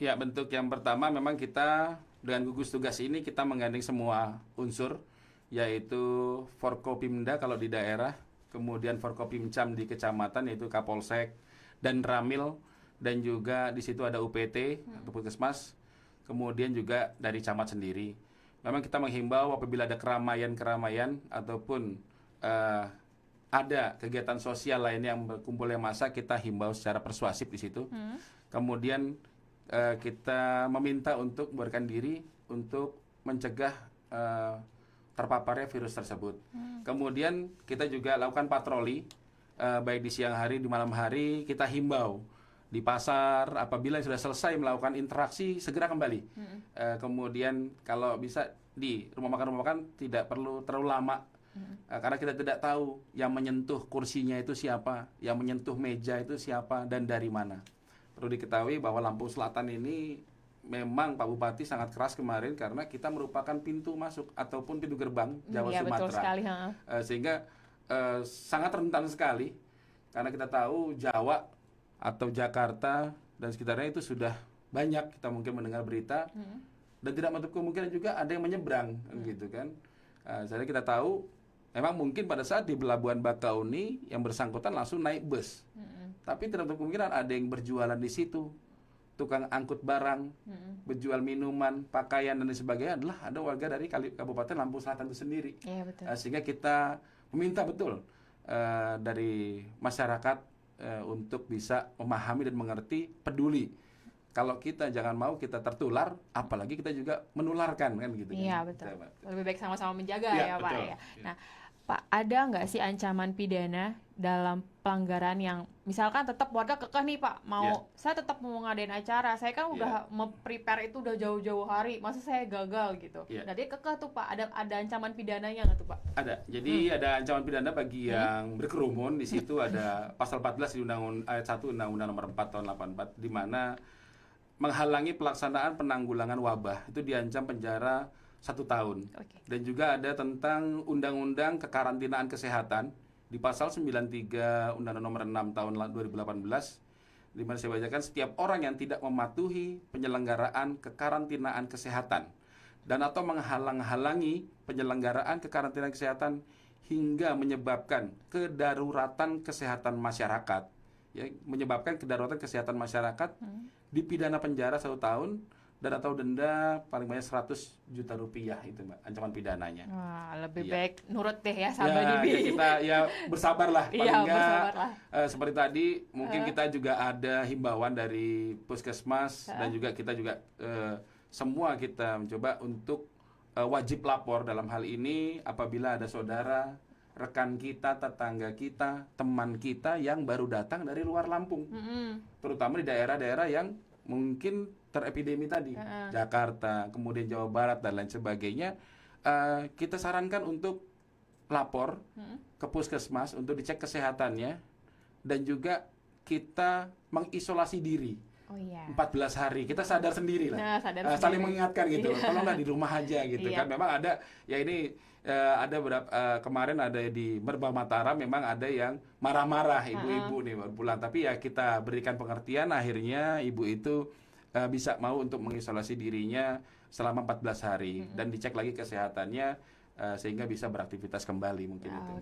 Ya, bentuk yang pertama memang kita dengan gugus tugas ini kita menggandeng semua unsur, yaitu Forkopimda kalau di daerah, kemudian Forkopimcam di kecamatan yaitu Kapolsek dan Ramil, dan juga di situ ada UPT atau Puskesmas, kemudian juga dari camat ada kegiatan sosial lain yang berkumpulnya massa, kita himbau secara persuasif di situ. Kemudian kita meminta untuk membuarkan diri untuk mencegah terpaparnya virus tersebut. Kemudian kita juga lakukan patroli, baik di siang hari, di malam hari, kita himbau di pasar, apabila sudah selesai melakukan interaksi, segera kembali. Kemudian kalau bisa di rumah makan tidak perlu terlalu lama, karena kita tidak tahu yang menyentuh kursinya itu siapa, yang menyentuh meja itu siapa, dan dari mana. Perlu diketahui bahwa Lampung Selatan ini memang Pak Bupati sangat keras kemarin karena kita merupakan pintu masuk ataupun pintu gerbang Jawa Sumatera. Betul sekali, Sehingga sangat rentan sekali karena kita tahu Jawa atau Jakarta dan sekitarnya itu sudah banyak kita mungkin mendengar berita, dan tidak menutup kemungkinan juga ada yang menyeberang, gitu kan. Jadi kita tahu memang mungkin pada saat di Pelabuhan Bakauni yang bersangkutan langsung naik bus, tapi tidak menutup kemungkinan ada yang berjualan di situ, tukang angkut barang, berjual minuman, pakaian dan sebagainya adalah ada warga dari Kabupaten Lampung Selatan itu sendiri. Betul. Sehingga kita meminta betul dari masyarakat untuk bisa memahami dan mengerti, peduli. Kalau kita jangan mau kita tertular, apalagi kita juga menularkan, kan gitu. Iya, betul. Lebih baik sama-sama menjaga ya, Pak. Betul. Ya. Nah, Pak, ada nggak sih ancaman pidana dalam pelanggaran yang misalkan tetap warga kekeh nih Pak, saya tetap mau ngadain acara, saya kan udah prepare itu udah jauh-jauh hari, masa saya gagal gitu. Nah, dia kekeh tuh Pak, ada ancaman pidananya nggak tuh Pak? Ada. Jadi ada ancaman pidana bagi yang berkerumun. Di situ ada pasal 14 di ayat 1 Undang-Undang Nomor 4 tahun 84, di mana menghalangi pelaksanaan penanggulangan wabah itu diancam penjara 1 tahun. Dan juga ada tentang Undang-Undang Kekarantinaan Kesehatan di pasal 93 Undang-Undang Nomor 6 tahun 2018, di mana saya bacakan, setiap orang yang tidak mematuhi penyelenggaraan kekarantinaan kesehatan dan atau menghalang-halangi penyelenggaraan kekarantinaan kesehatan hingga menyebabkan kedaruratan kesehatan masyarakat, menyebabkan kedaruratan kesehatan masyarakat, dipidana penjara 1 tahun dan atau denda paling banyak 100 juta rupiah, itu Mbak, ancaman pidananya. Wah, lebih baik nurut deh ya sama kita bersabarlah, paling enggak seperti tadi mungkin kita juga ada himbauan dari puskesmas dan juga kita juga semua kita mencoba untuk wajib lapor dalam hal ini apabila ada saudara, rekan kita, tetangga kita, teman kita yang baru datang dari luar Lampung, terutama di daerah-daerah yang mungkin terepidemi tadi, Jakarta, kemudian Jawa Barat dan lain sebagainya. Kita sarankan untuk lapor ke puskesmas untuk dicek kesehatannya, dan juga kita mengisolasi diri 14 hari. Kita sadar sendiri lah, saling mengingatkan gitu, tolonglah di rumah aja gitu kan. Memang ada ada beberapa kemarin ada di Merbau Mataram, memang ada yang marah-marah ibu-ibu nih baru pulang, tapi ya kita berikan pengertian, akhirnya ibu itu bisa mau untuk mengisolasi dirinya selama 14 hari dan dicek lagi kesehatannya sehingga bisa beraktivitas kembali mungkin itu.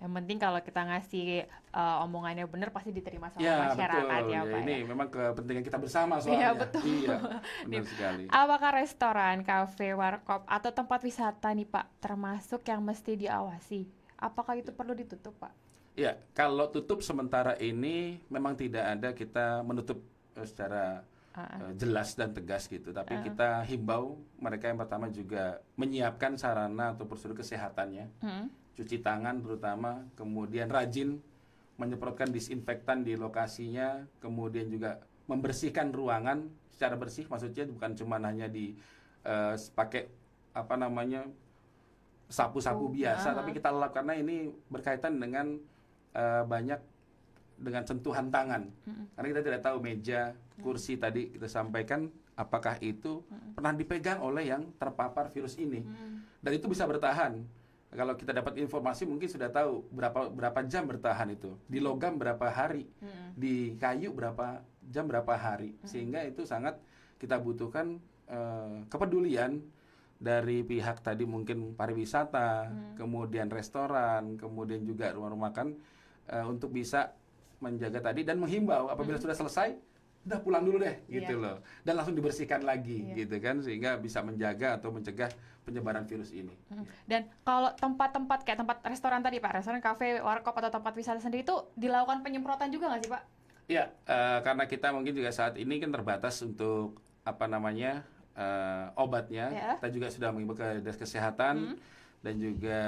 Yang penting kalau kita ngasih omongannya benar pasti diterima sama masyarakat, betul. ya Pak. Ini memang kepentingan kita bersama soalnya. Iya, betul. Iya, benar sekali. Apakah restoran, kafe, warkop atau tempat wisata nih Pak termasuk yang mesti diawasi? Apakah itu perlu ditutup Pak? Iya, kalau tutup sementara ini memang tidak ada kita menutup secara jelas dan tegas gitu, tapi kita himbau mereka yang pertama juga menyiapkan sarana atau prosedur kesehatannya, cuci tangan terutama, kemudian rajin menyemprotkan disinfektan di lokasinya, kemudian juga membersihkan ruangan secara bersih, maksudnya bukan cuma hanya pakai sapu-sapu biasa, tapi kita lakukan karena ini berkaitan dengan banyak dengan sentuhan tangan, karena kita tidak tahu meja, kursi tadi kita sampaikan apakah itu pernah dipegang oleh yang terpapar virus ini, dan itu bisa bertahan. Kalau kita dapat informasi mungkin sudah tahu berapa jam bertahan itu, di logam berapa hari, di kayu berapa jam berapa hari, sehingga itu sangat kita butuhkan kepedulian dari pihak tadi mungkin pariwisata, kemudian restoran, kemudian juga rumah-rumah makan untuk bisa menjaga tadi dan menghimbau apabila sudah selesai udah pulang dulu deh gitu Iya. loh, dan langsung dibersihkan lagi Iya. gitu kan, sehingga bisa menjaga atau mencegah penyebaran virus ini. Dan kalau tempat-tempat kayak tempat restoran tadi Pak, restoran, kafe, warkop atau tempat wisata sendiri itu dilakukan penyemprotan juga nggak sih Pak? Ya, karena kita mungkin juga saat ini kan terbatas untuk obatnya. Ya. Kita juga sudah mengimbau ke dinas kesehatan dan juga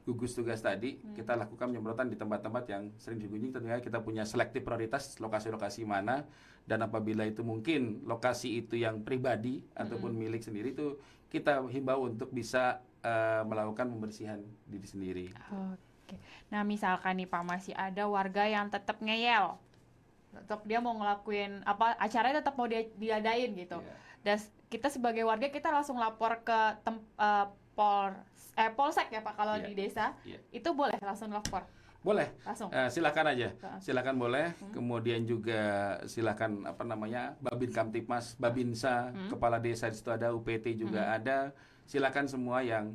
gugus tugas tadi. Kita lakukan penyemprotan di tempat-tempat yang sering dikunjungi. Tentunya kita punya selektif prioritas lokasi-lokasi mana, dan apabila itu mungkin lokasi itu yang pribadi ataupun milik sendiri, itu kita himbau untuk bisa melakukan pembersihan diri sendiri. Oke. Nah, misalkan nih Pak, masih ada warga yang tetap ngeyel. Tetap dia mau ngelakuin acaranya tetap mau diadain gitu. Iya. Dan kita sebagai warga kita langsung lapor ke polsek ya Pak kalau Iya. di desa. Iya. Itu boleh langsung lapor. Boleh, Langsung. silakan aja, Heeh. silakan boleh. Kemudian juga silakan Babin Kamtipmas, Babinsa, kepala desa di situ ada, UPT juga ada. Silakan semua yang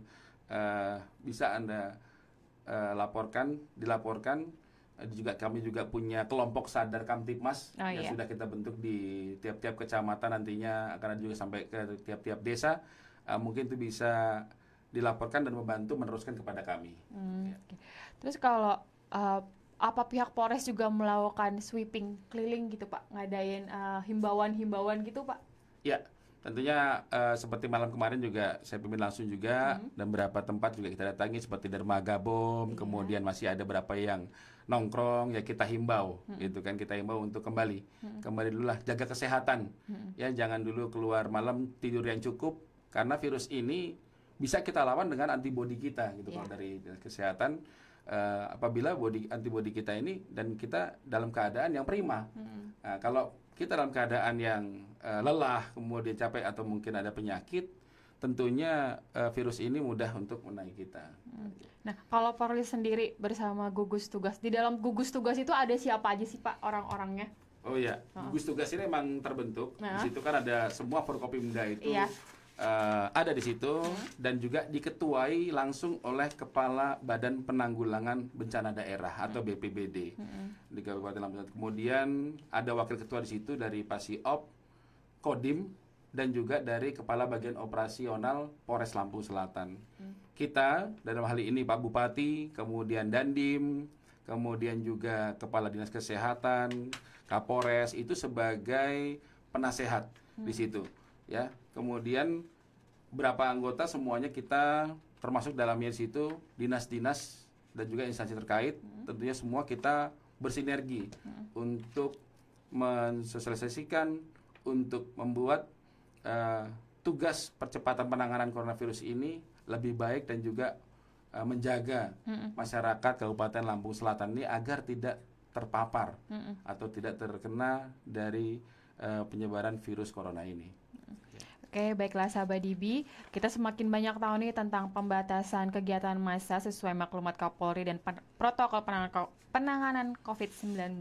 bisa Anda dilaporkan. Kami juga punya kelompok sadar Kamtipmas yang Iya. sudah kita bentuk di tiap-tiap kecamatan, nantinya akan ada juga sampai ke tiap-tiap desa. Mungkin itu bisa dilaporkan dan membantu meneruskan kepada kami. Oke. Terus kalau apa pihak Polres juga melakukan sweeping keliling gitu Pak, ngadain himbauan-himbauan gitu Pak? Ya, tentunya seperti malam kemarin juga saya pimpin langsung juga, dan beberapa tempat juga kita datangi seperti Dermaga Bom, kemudian masih ada beberapa yang nongkrong, ya kita himbau gitu kan, kita himbau untuk kembali dulu lah, jaga kesehatan. Ya, jangan dulu keluar malam, tidur yang cukup, karena virus ini bisa kita lawan dengan antibodi kita gitu. Kalau dari kesehatan, apabila antibodi kita ini dan kita dalam keadaan yang prima. Nah, kalau kita dalam keadaan yang lelah, kemudian capek atau mungkin ada penyakit, tentunya virus ini mudah untuk menaiki kita. Nah, kalau Polri sendiri bersama gugus tugas, di dalam gugus tugas itu ada siapa aja sih Pak orang-orangnya? Oh iya, gugus tugas ini memang terbentuk. Nah. Di situ kan ada semua Forkopimda itu. Iya. Ada di situ, dan juga diketuai langsung oleh Kepala Badan Penanggulangan Bencana Daerah atau BPBD di Kabupaten Lampung Selatan. Kemudian ada wakil ketua di situ dari Pasiop, Kodim, dan juga dari Kepala Bagian Operasional Polres Lampung Selatan. Kita dalam hal ini Pak Bupati, kemudian Dandim, kemudian juga Kepala Dinas Kesehatan, Kapolres itu sebagai penasehat di situ. Ya, kemudian berapa anggota semuanya kita termasuk dalamnya di situ dinas-dinas dan juga instansi terkait, tentunya semua kita bersinergi untuk mensosialisasikan, untuk membuat tugas percepatan penanganan coronavirus ini lebih baik, dan juga menjaga masyarakat Kabupaten Lampung Selatan ini agar tidak terpapar atau tidak terkena dari penyebaran virus corona ini. Oke, baiklah sahabat DB, kita semakin banyak tahu nih tentang pembatasan kegiatan massa sesuai maklumat Kapolri dan protokol penanganan COVID-19.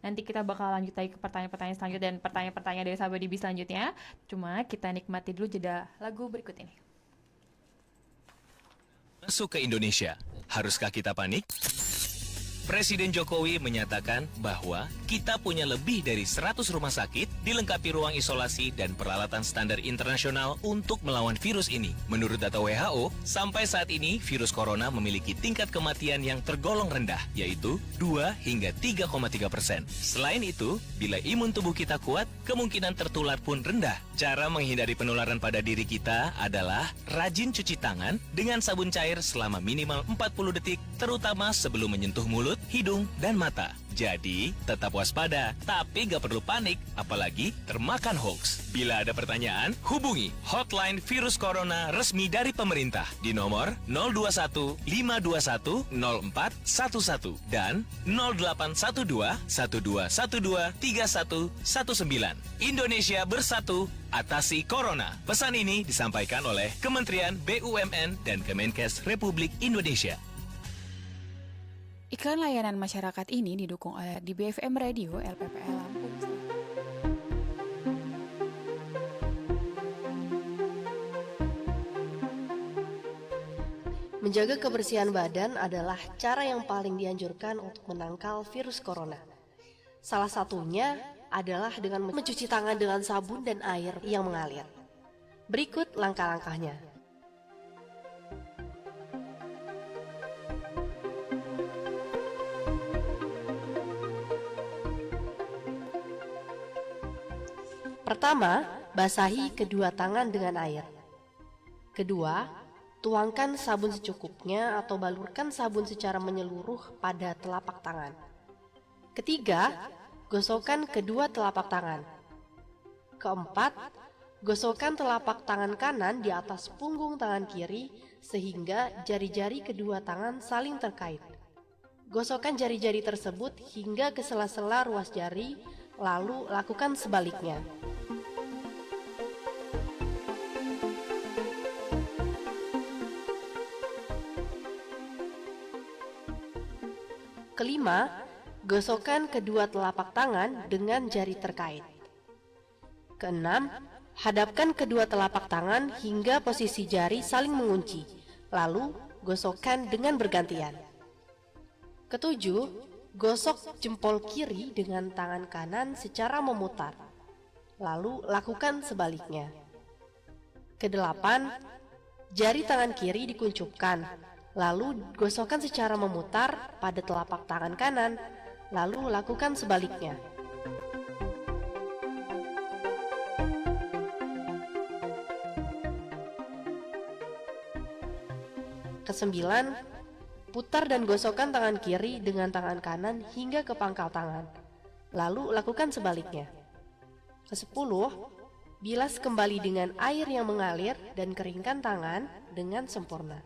Nanti kita bakal lanjut lagi ke pertanyaan-pertanyaan selanjutnya dan pertanyaan-pertanyaan dari sahabat DB selanjutnya. Cuma kita nikmati dulu jeda lagu berikut ini. Masuk ke Indonesia, haruskah kita panik? Presiden Jokowi menyatakan bahwa kita punya lebih dari 100 rumah sakit, dilengkapi ruang isolasi dan peralatan standar internasional untuk melawan virus ini. Menurut data WHO, sampai saat ini virus corona memiliki tingkat kematian yang tergolong rendah, yaitu 2 hingga 3,3%. Selain itu, bila imun tubuh kita kuat, kemungkinan tertular pun rendah. Cara menghindari penularan pada diri kita adalah rajin cuci tangan dengan sabun cair selama minimal 40 detik, terutama sebelum menyentuh mulut, hidung, dan mata. Jadi, tetap waspada, tapi gak perlu panik, apalagi termakan hoax. Bila ada pertanyaan, hubungi hotline virus corona resmi dari pemerintah di nomor 021 521 0411 dan 0812 1212 3119. Indonesia bersatu, atasi corona. Pesan ini disampaikan oleh Kementerian BUMN dan Kemenkes Republik Indonesia. Iklan layanan masyarakat ini didukung oleh di BFM Radio LPPL Lampung. Menjaga kebersihan badan adalah cara yang paling dianjurkan untuk menangkal virus corona. Salah satunya adalah dengan mencuci tangan dengan sabun dan air yang mengalir. Berikut langkah-langkahnya. Pertama, basahi kedua tangan dengan air. Kedua, tuangkan sabun secukupnya atau balurkan sabun secara menyeluruh pada telapak tangan. Ketiga, gosokkan kedua telapak tangan. Keempat, gosokkan telapak tangan kanan di atas punggung tangan kiri sehingga jari-jari kedua tangan saling terkait. Gosokkan jari-jari tersebut hingga ke sela-sela ruas jari, lalu lakukan sebaliknya. Kelima, gosokkan kedua telapak tangan dengan jari terkait. Keenam, hadapkan kedua telapak tangan hingga posisi jari saling mengunci, lalu gosokkan dengan bergantian. Ketujuh, gosok jempol kiri dengan tangan kanan secara memutar, lalu lakukan sebaliknya. Kedelapan, jari tangan kiri dikuncupkan, lalu gosokkan secara memutar pada telapak tangan kanan, lalu lakukan sebaliknya. Kesembilan, putar dan gosokkan tangan kiri dengan tangan kanan hingga ke pangkal tangan, lalu lakukan sebaliknya. Kesepuluh, bilas kembali dengan air yang mengalir dan keringkan tangan dengan sempurna.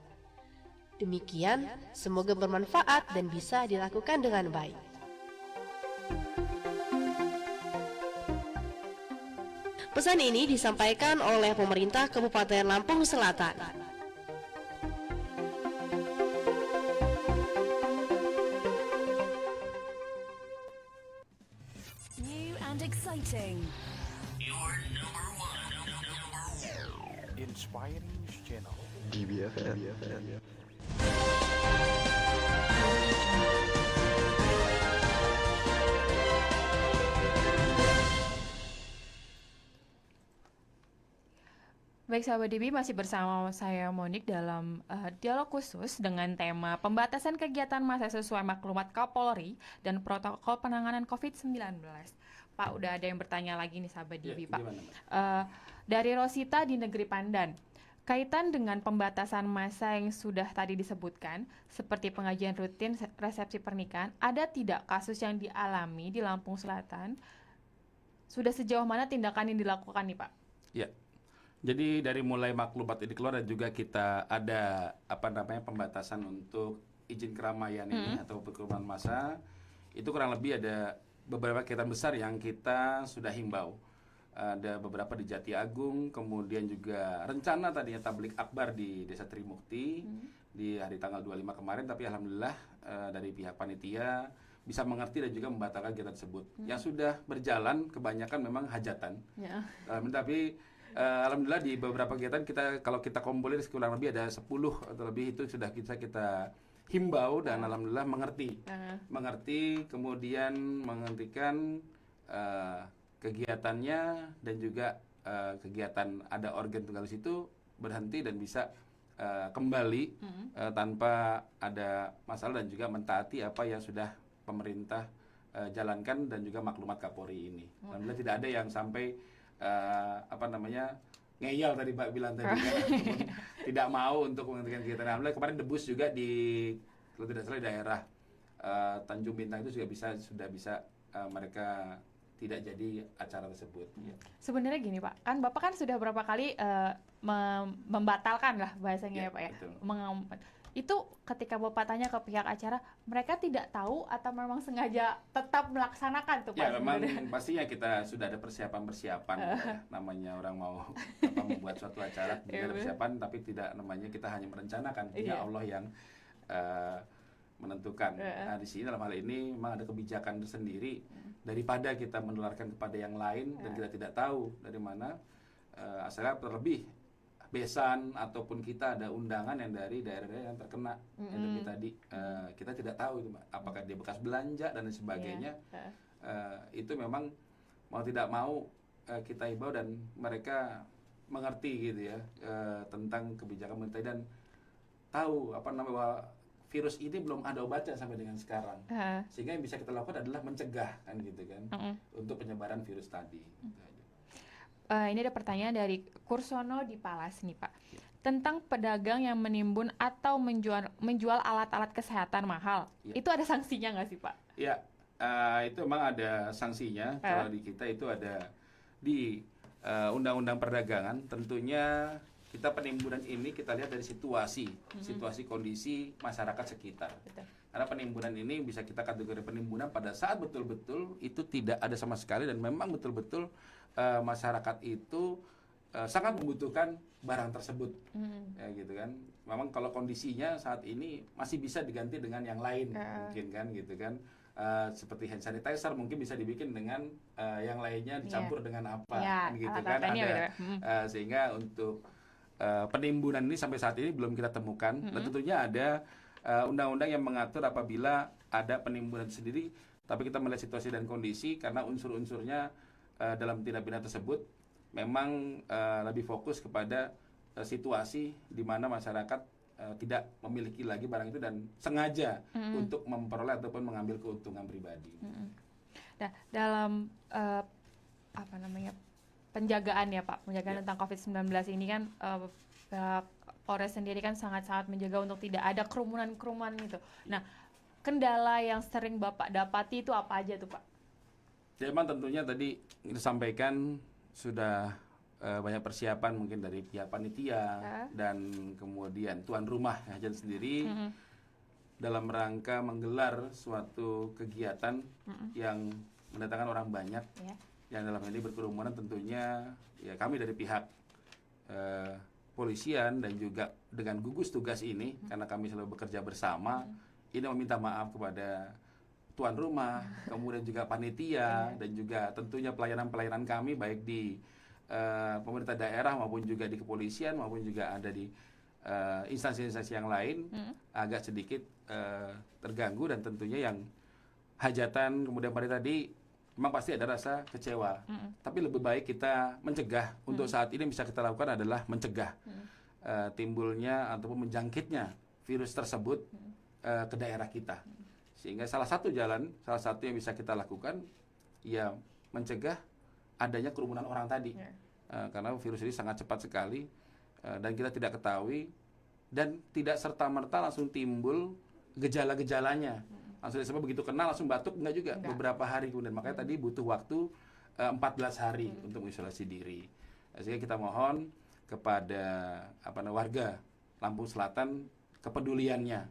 Demikian, semoga bermanfaat dan bisa dilakukan dengan baik. Pesan ini disampaikan oleh pemerintah Kabupaten Lampung Selatan. New and exciting. Your number one. Inspiring News Channel. DBFM. Baik sahabat DB, masih bersama saya Monik dalam dialog khusus dengan tema pembatasan kegiatan massa sesuai maklumat Kapolri dan protokol penanganan COVID-19. Pak, udah ada yang bertanya lagi nih sahabat DB, Pak. Dari Rosita di Negeri Pandan, kaitan dengan pembatasan massa yang sudah tadi disebutkan, seperti pengajian rutin, resepsi pernikahan, ada tidak kasus yang dialami di Lampung Selatan? Sudah sejauh mana tindakan yang dilakukan nih Pak? Ya. Jadi dari mulai maklumat ini keluar dan juga kita ada pembatasan untuk izin keramaian ini atau kerumunan massa, itu kurang lebih ada beberapa kegiatan besar yang kita sudah himbau. Ada beberapa di Jati Agung, kemudian juga rencana tadinya tablik akbar di Desa Trimukti di hari tanggal 25 kemarin, tapi alhamdulillah dari pihak panitia bisa mengerti dan juga membatalkan kegiatan tersebut. Yang sudah berjalan kebanyakan memang hajatan. Tapi alhamdulillah di beberapa kegiatan kalau kita kumpulin kurang lebih ada 10 atau lebih, itu sudah kita himbau dan alhamdulillah mengerti, kemudian menghentikan kegiatannya dan juga kegiatan ada organ tunggal itu berhenti dan bisa kembali tanpa ada masalah dan juga mentaati apa yang sudah pemerintah jalankan dan juga maklumat Kapolri ini. Alhamdulillah tidak ada yang sampai ngeyel tadi Pak bilang tadi tidak mau untuk menghentikan kegiatan. Alhamdulillah kemarin debus juga kalau tidak salah di daerah Tanjung Bintang itu juga sudah bisa mereka tidak jadi acara tersebut. Sebenarnya gini Pak, kan Bapak kan sudah berapa kali membatalkan lah bahasanya ya Pak ya. Itu ketika Bapak tanya ke pihak acara, mereka tidak tahu atau memang sengaja tetap melaksanakan tuh Pak? Ya memang pastinya kita sudah ada persiapan namanya orang mau membuat suatu acara, tidak ada persiapan, tapi tidak namanya kita hanya merencanakan, ya Allah yang menentukan. Nah di sini dalam hal ini memang ada kebijakan tersendiri daripada kita menularkan kepada yang lain dan kita tidak tahu dari mana asalnya, terlebih besan ataupun kita ada undangan yang dari daerah-daerah yang terkena endemi tadi, kita tidak tahu itu apakah dia bekas belanja dan sebagainya. Itu memang mau tidak mau kita himbau dan mereka mengerti gitu ya tentang kebijakan pemerintah dan tahu bahwa virus ini belum ada obatnya sampai dengan sekarang. Sehingga yang bisa kita lakukan adalah mencegah kan gitu kan untuk penyebaran virus tadi. Ini ada pertanyaan dari Kursono di Palas nih Pak. Tentang pedagang yang menimbun atau menjual alat-alat kesehatan mahal. Itu ada sanksinya nggak sih Pak? Ya, itu memang ada sanksinya. Kalau di kita itu ada di Undang-Undang Perdagangan. Tentunya kita penimbunan ini kita lihat dari situasi kondisi masyarakat sekitar. Karena penimbunan ini bisa kita kategori penimbunan pada saat betul-betul itu tidak ada sama sekali dan memang betul-betul masyarakat itu sangat membutuhkan barang tersebut, ya gitu kan. Memang kalau kondisinya saat ini masih bisa diganti dengan yang lain, mungkin kan, gitu kan. Seperti hand sanitizer mungkin bisa dibikin dengan yang lainnya dicampur dengan apa, kan, gitu kan. Ada sehingga untuk penimbunan ini sampai saat ini belum kita temukan. Dan tentunya ada undang-undang yang mengatur apabila ada penimbunan sendiri, tapi kita melihat situasi dan kondisi karena unsur-unsurnya dalam tindak pidana tersebut memang lebih fokus kepada situasi di mana masyarakat tidak memiliki lagi barang itu dan sengaja untuk memperoleh ataupun mengambil keuntungan pribadi. Nah, dalam penjagaan ya Pak, penjagaan tentang COVID-19 ini kan Polres sendiri kan sangat-sangat menjaga untuk tidak ada kerumunan-kerumunan itu. Nah, kendala yang sering Bapak dapati itu apa aja tuh Pak? Ya, memang tentunya tadi disampaikan sudah banyak persiapan mungkin dari pihak panitia dan kemudian tuan rumah Hajat sendiri dalam rangka menggelar suatu kegiatan yang mendatangkan orang banyak yang dalam ini berkerumunan. Tentunya ya kami dari pihak polisian dan juga dengan gugus tugas ini karena kami selalu bekerja bersama ini meminta maaf kepada tuan rumah, kemudian juga panitia dan juga tentunya pelayanan-pelayanan kami baik di pemerintah daerah maupun juga di kepolisian maupun juga ada di instansi-instansi yang lain agak sedikit terganggu dan tentunya yang hajatan kemudian pada tadi memang pasti ada rasa kecewa. Tapi lebih baik kita mencegah. Untuk saat ini bisa kita lakukan adalah mencegah timbulnya ataupun menjangkitnya virus tersebut ke daerah kita. Sehingga salah satu jalan, salah satu yang bisa kita lakukan ya mencegah adanya kerumunan orang tadi. Karena virus ini sangat cepat sekali dan kita tidak ketahui dan tidak serta-merta langsung timbul gejala-gejalanya. Langsung disebut begitu kenal langsung batuk enggak juga, beberapa hari kemudian. Makanya tadi butuh waktu 14 hari untuk mengisolasi diri. Sehingga kita mohon kepada warga Lampung Selatan kepeduliannya,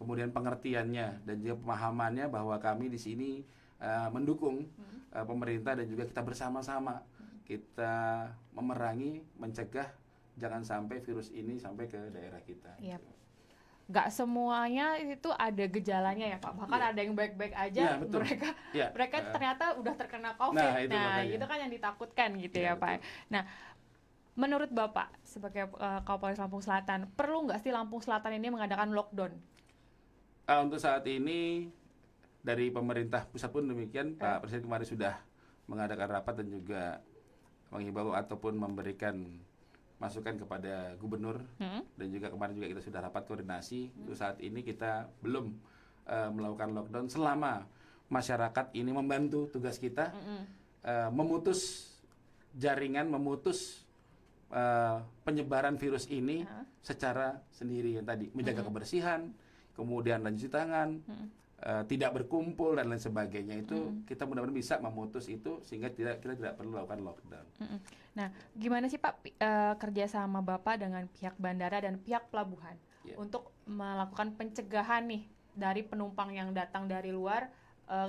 kemudian pengertiannya dan juga pemahamannya bahwa kami di sini mendukung pemerintah dan juga kita bersama-sama kita memerangi, mencegah jangan sampai virus ini sampai ke daerah kita. Yep. Nggak semuanya itu ada gejalanya ya Pak, bahkan ada yang baik-baik aja, mereka ternyata udah terkena COVID. Nah, itu kan yang ditakutkan gitu ya Pak. Nah, menurut Bapak sebagai Kapolres Lampung Selatan, perlu nggak sih Lampung Selatan ini mengadakan lockdown? Untuk saat ini dari pemerintah pusat pun demikian, Pak Presiden kemarin sudah mengadakan rapat dan juga menghimbau ataupun memberikan masukan kepada gubernur dan juga kemarin juga kita sudah rapat koordinasi. Untuk saat ini kita belum melakukan lockdown selama masyarakat ini membantu tugas kita memutus jaringan, memutus penyebaran virus ini secara sendiri yang tadi menjaga kebersihan, kemudian cuci tangan, tidak berkumpul dan lain sebagainya itu kita mudah-mudahan bisa memutus itu sehingga kita tidak perlu melakukan lockdown. Nah, gimana sih Pak kerjasama Bapak dengan pihak bandara dan pihak pelabuhan untuk melakukan pencegahan nih dari penumpang yang datang dari luar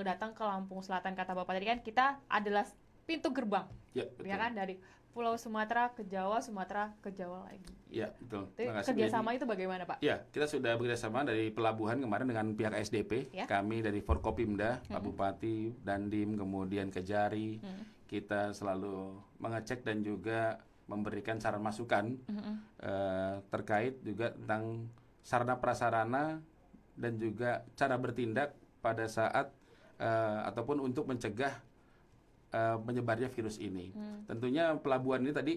datang ke Lampung Selatan? Kata Bapak tadi kan kita adalah pintu gerbang, ya kan, dari Pulau Sumatera ke Jawa, Sumatera ke Jawa lagi. Iya, betul. Kerjasama itu bagaimana Pak? Ya, kita sudah bekerjasama dari pelabuhan kemarin dengan pihak SDP. Kami dari Forkopimda, Pak Bupati, Dandim, kemudian Kejari. Kita selalu mengecek dan juga memberikan saran masukan terkait juga tentang sarana prasarana dan juga cara bertindak pada saat ataupun untuk mencegah menyebarnya virus ini. Tentunya pelabuhan ini tadi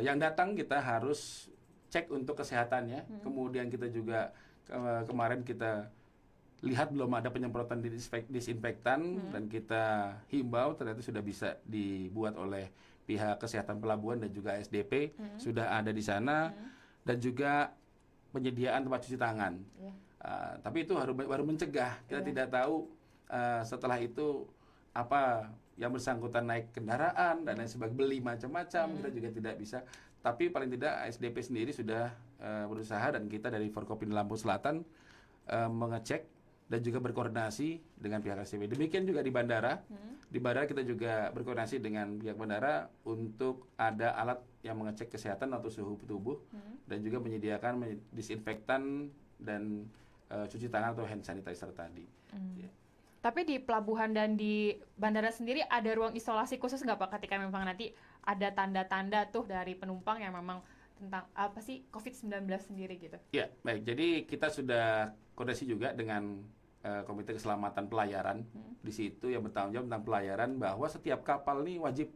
yang datang kita harus cek untuk kesehatannya. Kemudian kita juga kemarin kita lihat belum ada penyemprotan disinfektan dan kita himbau ternyata sudah bisa dibuat oleh pihak kesehatan pelabuhan dan juga SDP sudah ada di sana dan juga penyediaan tempat cuci tangan. Tapi itu baru mencegah. Kita tidak tahu setelah itu apa yang bersangkutan naik kendaraan dan lain sebagainya, beli macam-macam, kita juga tidak bisa. Tapi paling tidak SDP sendiri sudah berusaha dan kita dari Forkopimda Lampung Selatan mengecek dan juga berkoordinasi dengan pihak SCB. Demikian juga di bandara. Di bandara kita juga berkoordinasi dengan pihak bandara untuk ada alat yang mengecek kesehatan atau suhu tubuh dan juga menyediakan disinfektan dan cuci tangan atau hand sanitizer tadi. Ya. Tapi di pelabuhan dan di bandara sendiri ada ruang isolasi khusus nggak Pak ketika memang nanti ada tanda-tanda tuh dari penumpang yang memang tentang apa sih COVID-19 sendiri gitu? Ya, baik. Jadi kita sudah koordinasi juga dengan Komite Keselamatan Pelayaran di situ yang bertanggung jawab tentang pelayaran bahwa setiap kapal ini wajib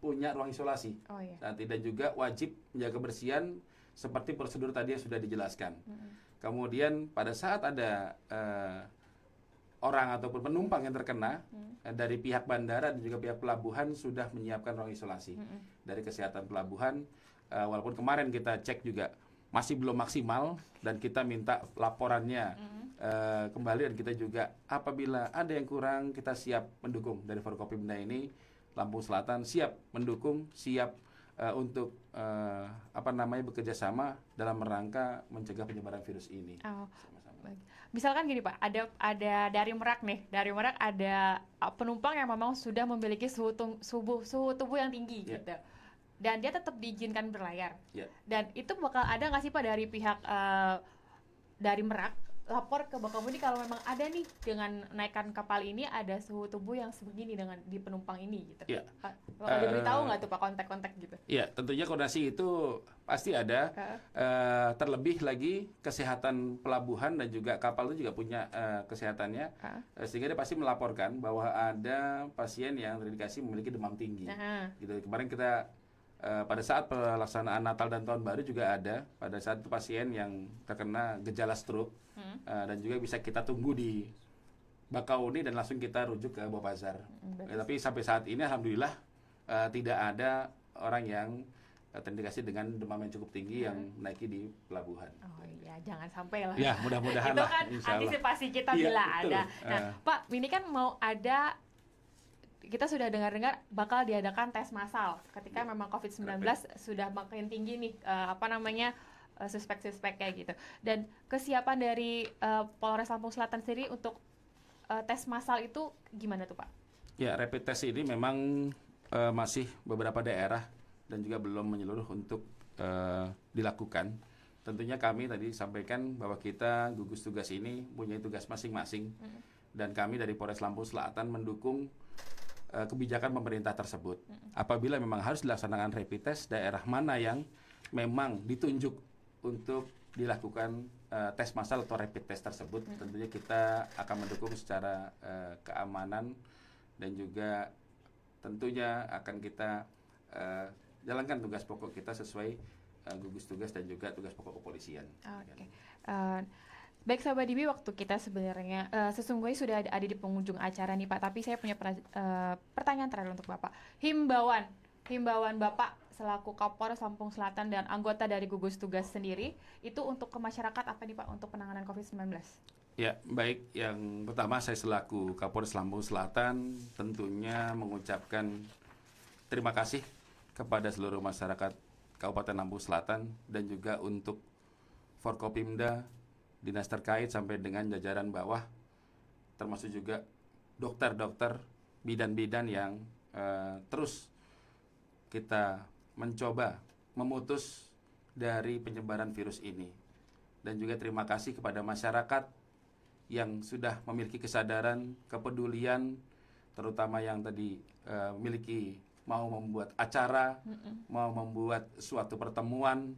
punya ruang isolasi. Dan juga wajib menjaga kebersihan seperti prosedur tadi yang sudah dijelaskan. Kemudian pada saat ada orang ataupun penumpang yang terkena dari pihak bandara dan juga pihak pelabuhan sudah menyiapkan ruang isolasi dari kesehatan pelabuhan. Walaupun kemarin kita cek juga masih belum maksimal dan kita minta laporannya kembali dan kita juga apabila ada yang kurang kita siap mendukung dari Forkopimda ini Lampung Selatan siap mendukung, siap untuk bekerja sama dalam rangka mencegah penyebaran virus ini. Misalkan gini Pak, ada dari Merak nih, dari Merak ada penumpang yang memang sudah memiliki suhu tubuh yang tinggi gitu. Dan dia tetap diizinkan berlayar. Dan itu bakal ada nggak sih Pak dari pihak dari Merak lapor ke Bakahuni kalau memang ada nih dengan naikkan kapal ini ada suhu tubuh yang sebegini dengan di penumpang ini gitu. Bakal diberitahu nggak tuh Pak kontak-kontak gitu? Iya, tentunya koordinasi itu pasti ada. Terlebih lagi kesehatan pelabuhan dan juga kapal itu juga punya kesehatannya, sehingga dia pasti melaporkan bahwa ada pasien yang terindikasi memiliki demam tinggi. Gitu. Kemarin kita pada saat pelaksanaan Natal dan Tahun Baru juga ada pada saat itu pasien yang terkena gejala stroke dan juga bisa kita tunggu di Bakahuni dan langsung kita rujuk ke Bawapazar. Tapi sampai saat ini alhamdulillah tidak ada orang yang terindikasi dengan demam yang cukup tinggi yang naiki di pelabuhan. Oh iya, jangan sampai lah. Ya, mudah-mudahan itu lah. Itu kan antisipasi kita bila ada. Nah, Pak, ini kan mau ada kita sudah dengar-dengar bakal diadakan tes massal ketika memang COVID-19 sudah makin tinggi nih suspek-suspek kayak gitu. Dan kesiapan dari Polres Lampung Selatan sendiri untuk tes massal itu gimana tuh Pak? Ya, rapid test ini memang masih beberapa daerah dan juga belum menyeluruh untuk dilakukan. Tentunya kami tadi sampaikan bahwa kita gugus tugas ini punya tugas masing-masing dan kami dari Polres Lampung Selatan mendukung kebijakan pemerintah tersebut. Apabila memang harus dilaksanakan rapid test, daerah mana yang memang ditunjuk untuk dilakukan tes massal atau rapid test tersebut, tentunya kita akan mendukung secara keamanan dan juga tentunya akan kita jalankan tugas pokok kita sesuai gugus tugas dan juga tugas pokok kepolisian. Baik Sahabat DB, waktu kita sebenarnya sesungguhnya sudah ada di penghujung acara nih Pak, tapi saya punya pertanyaan terakhir untuk Bapak. Himbauan Bapak selaku Kapolres Lampung Selatan dan anggota dari gugus tugas sendiri itu untuk ke masyarakat apa nih Pak untuk penanganan COVID-19? Ya, baik. Yang pertama saya selaku Kapolres Lampung Selatan tentunya mengucapkan terima kasih kepada seluruh masyarakat Kabupaten Lampung Selatan dan juga untuk Forkopimda, dinas terkait sampai dengan jajaran bawah, termasuk juga dokter-dokter, bidan-bidan yang terus kita mencoba memutus dari penyebaran virus ini. Dan juga terima kasih kepada masyarakat yang sudah memiliki kesadaran, kepedulian, terutama yang tadi memiliki mau membuat acara, mau membuat suatu pertemuan.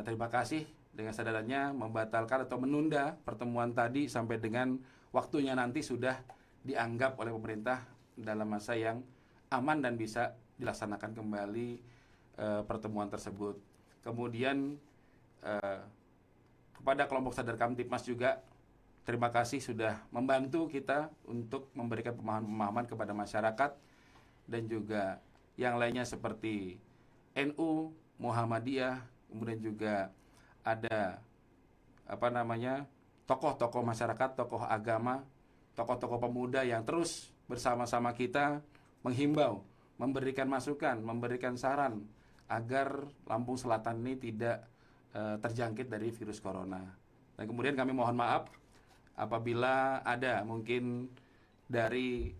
Terima kasih dengan sadarannya membatalkan atau menunda pertemuan tadi sampai dengan waktunya nanti sudah dianggap oleh pemerintah dalam masa yang aman dan bisa dilaksanakan kembali pertemuan tersebut. Kemudian kepada kelompok sadar Kamtipmas juga terima kasih sudah membantu kita untuk memberikan pemahaman kepada masyarakat dan juga yang lainnya seperti NU, Muhammadiyah, kemudian juga ada tokoh-tokoh masyarakat, tokoh agama, tokoh-tokoh pemuda yang terus bersama-sama kita menghimbau, memberikan masukan, memberikan saran agar Lampung Selatan ini tidak terjangkit dari virus corona. Dan kemudian kami mohon maaf apabila ada mungkin dari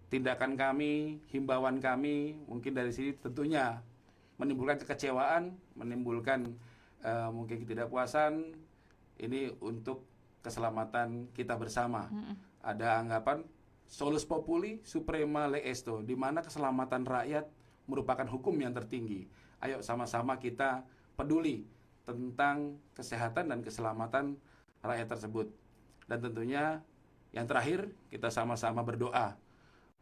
tindakan kami, himbauan kami, mungkin dari sini tentunya menimbulkan kekecewaan, menimbulkan mungkin ketidakpuasan. Ini untuk keselamatan kita bersama. Ada anggapan solus populi suprema leesto, di mana keselamatan rakyat merupakan hukum yang tertinggi. Ayo sama-sama kita peduli tentang kesehatan dan keselamatan rakyat tersebut. Dan tentunya yang terakhir kita sama-sama berdoa.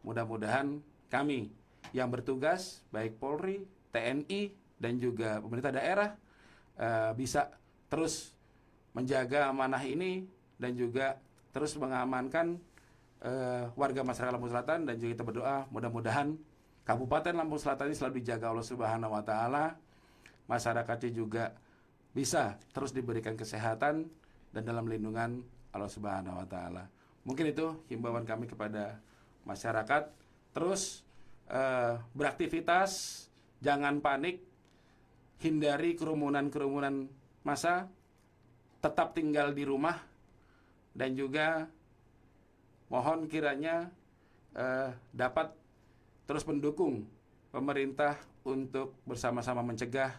Mudah-mudahan kami yang bertugas, baik Polri, TNI, dan juga pemerintah daerah bisa terus menjaga amanah ini dan juga terus mengamankan warga masyarakat Lampung Selatan, dan juga kita berdoa mudah-mudahan Kabupaten Lampung Selatan ini selalu dijaga Allah Subhanahu wa taala. Masyarakatnya juga bisa terus diberikan kesehatan dan dalam lindungan Allah Subhanahu wa taala. Mungkin itu himbauan kami kepada masyarakat. Terus beraktivitas, jangan panik, hindari kerumunan-kerumunan massa, tetap tinggal di rumah, dan juga mohon kiranya dapat terus mendukung pemerintah untuk bersama-sama mencegah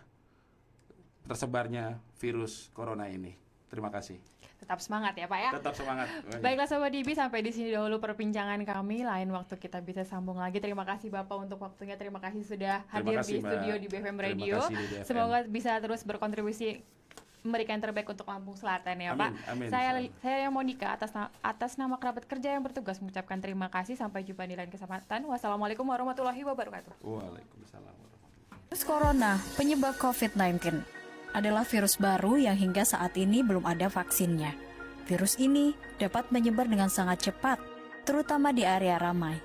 tersebarnya virus corona ini. Terima kasih. Tetap semangat ya Pak ya. Tetap semangat. Baiklah Sobat DIBI, sampai di sini dahulu perbincangan kami. Lain waktu kita bisa sambung lagi. Terima kasih Bapak untuk waktunya. Terima kasih sudah hadir di studio di BFM Radio. Semoga bisa terus berkontribusi memberikan yang terbaik untuk Lampung Selatan ya Pak. Amin. Saya Monika atas nama kerabat kerja yang bertugas mengucapkan terima kasih. Sampai jumpa di lain kesempatan. Wassalamualaikum warahmatullahi wabarakatuh. Waalaikumsalam warahmatullahi. Virus corona, penyebab COVID-19, adalah virus baru yang hingga saat ini belum ada vaksinnya. Virus ini dapat menyebar dengan sangat cepat, terutama di area ramai.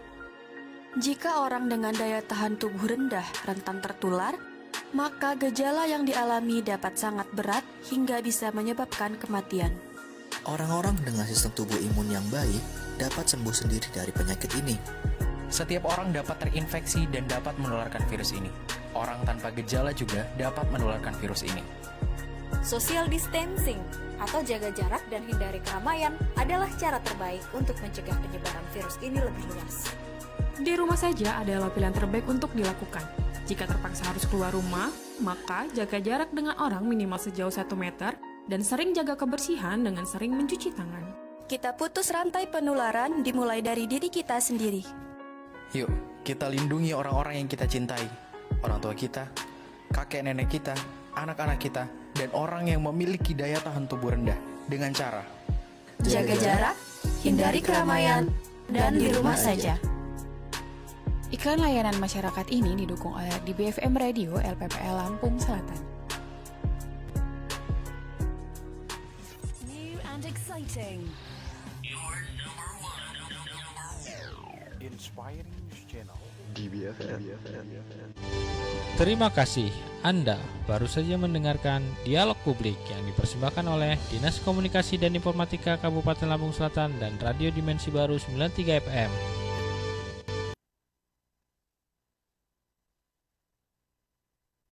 Jika orang dengan daya tahan tubuh rendah rentan tertular, maka gejala yang dialami dapat sangat berat hingga bisa menyebabkan kematian. Orang-orang dengan sistem tubuh imun yang baik dapat sembuh sendiri dari penyakit ini. Setiap orang dapat terinfeksi dan dapat menularkan virus ini. Orang tanpa gejala juga dapat menularkan virus ini. Social distancing atau jaga jarak dan hindari keramaian adalah cara terbaik untuk mencegah penyebaran virus ini lebih luas. Di rumah saja adalah pilihan terbaik untuk dilakukan. Jika terpaksa harus keluar rumah, maka jaga jarak dengan orang minimal sejauh 1 meter dan sering jaga kebersihan dengan sering mencuci tangan. Kita putus rantai penularan dimulai dari diri kita sendiri. Yuk, kita lindungi orang-orang yang kita cintai. Orang tua kita, kakek nenek kita, anak-anak kita, dan orang yang memiliki daya tahan tubuh rendah dengan cara jaga jarak, hindari keramaian, dan di rumah saja. Iklan layanan masyarakat ini didukung oleh di BFM Radio LPPL Lampung Selatan. New and exciting. Your number one. Inspiring news channel. Di BFM. Terima kasih, Anda baru saja mendengarkan Dialog Publik yang dipersembahkan oleh Dinas Komunikasi dan Informatika Kabupaten Lampung Selatan dan Radio Dimensi Baru 93 FM.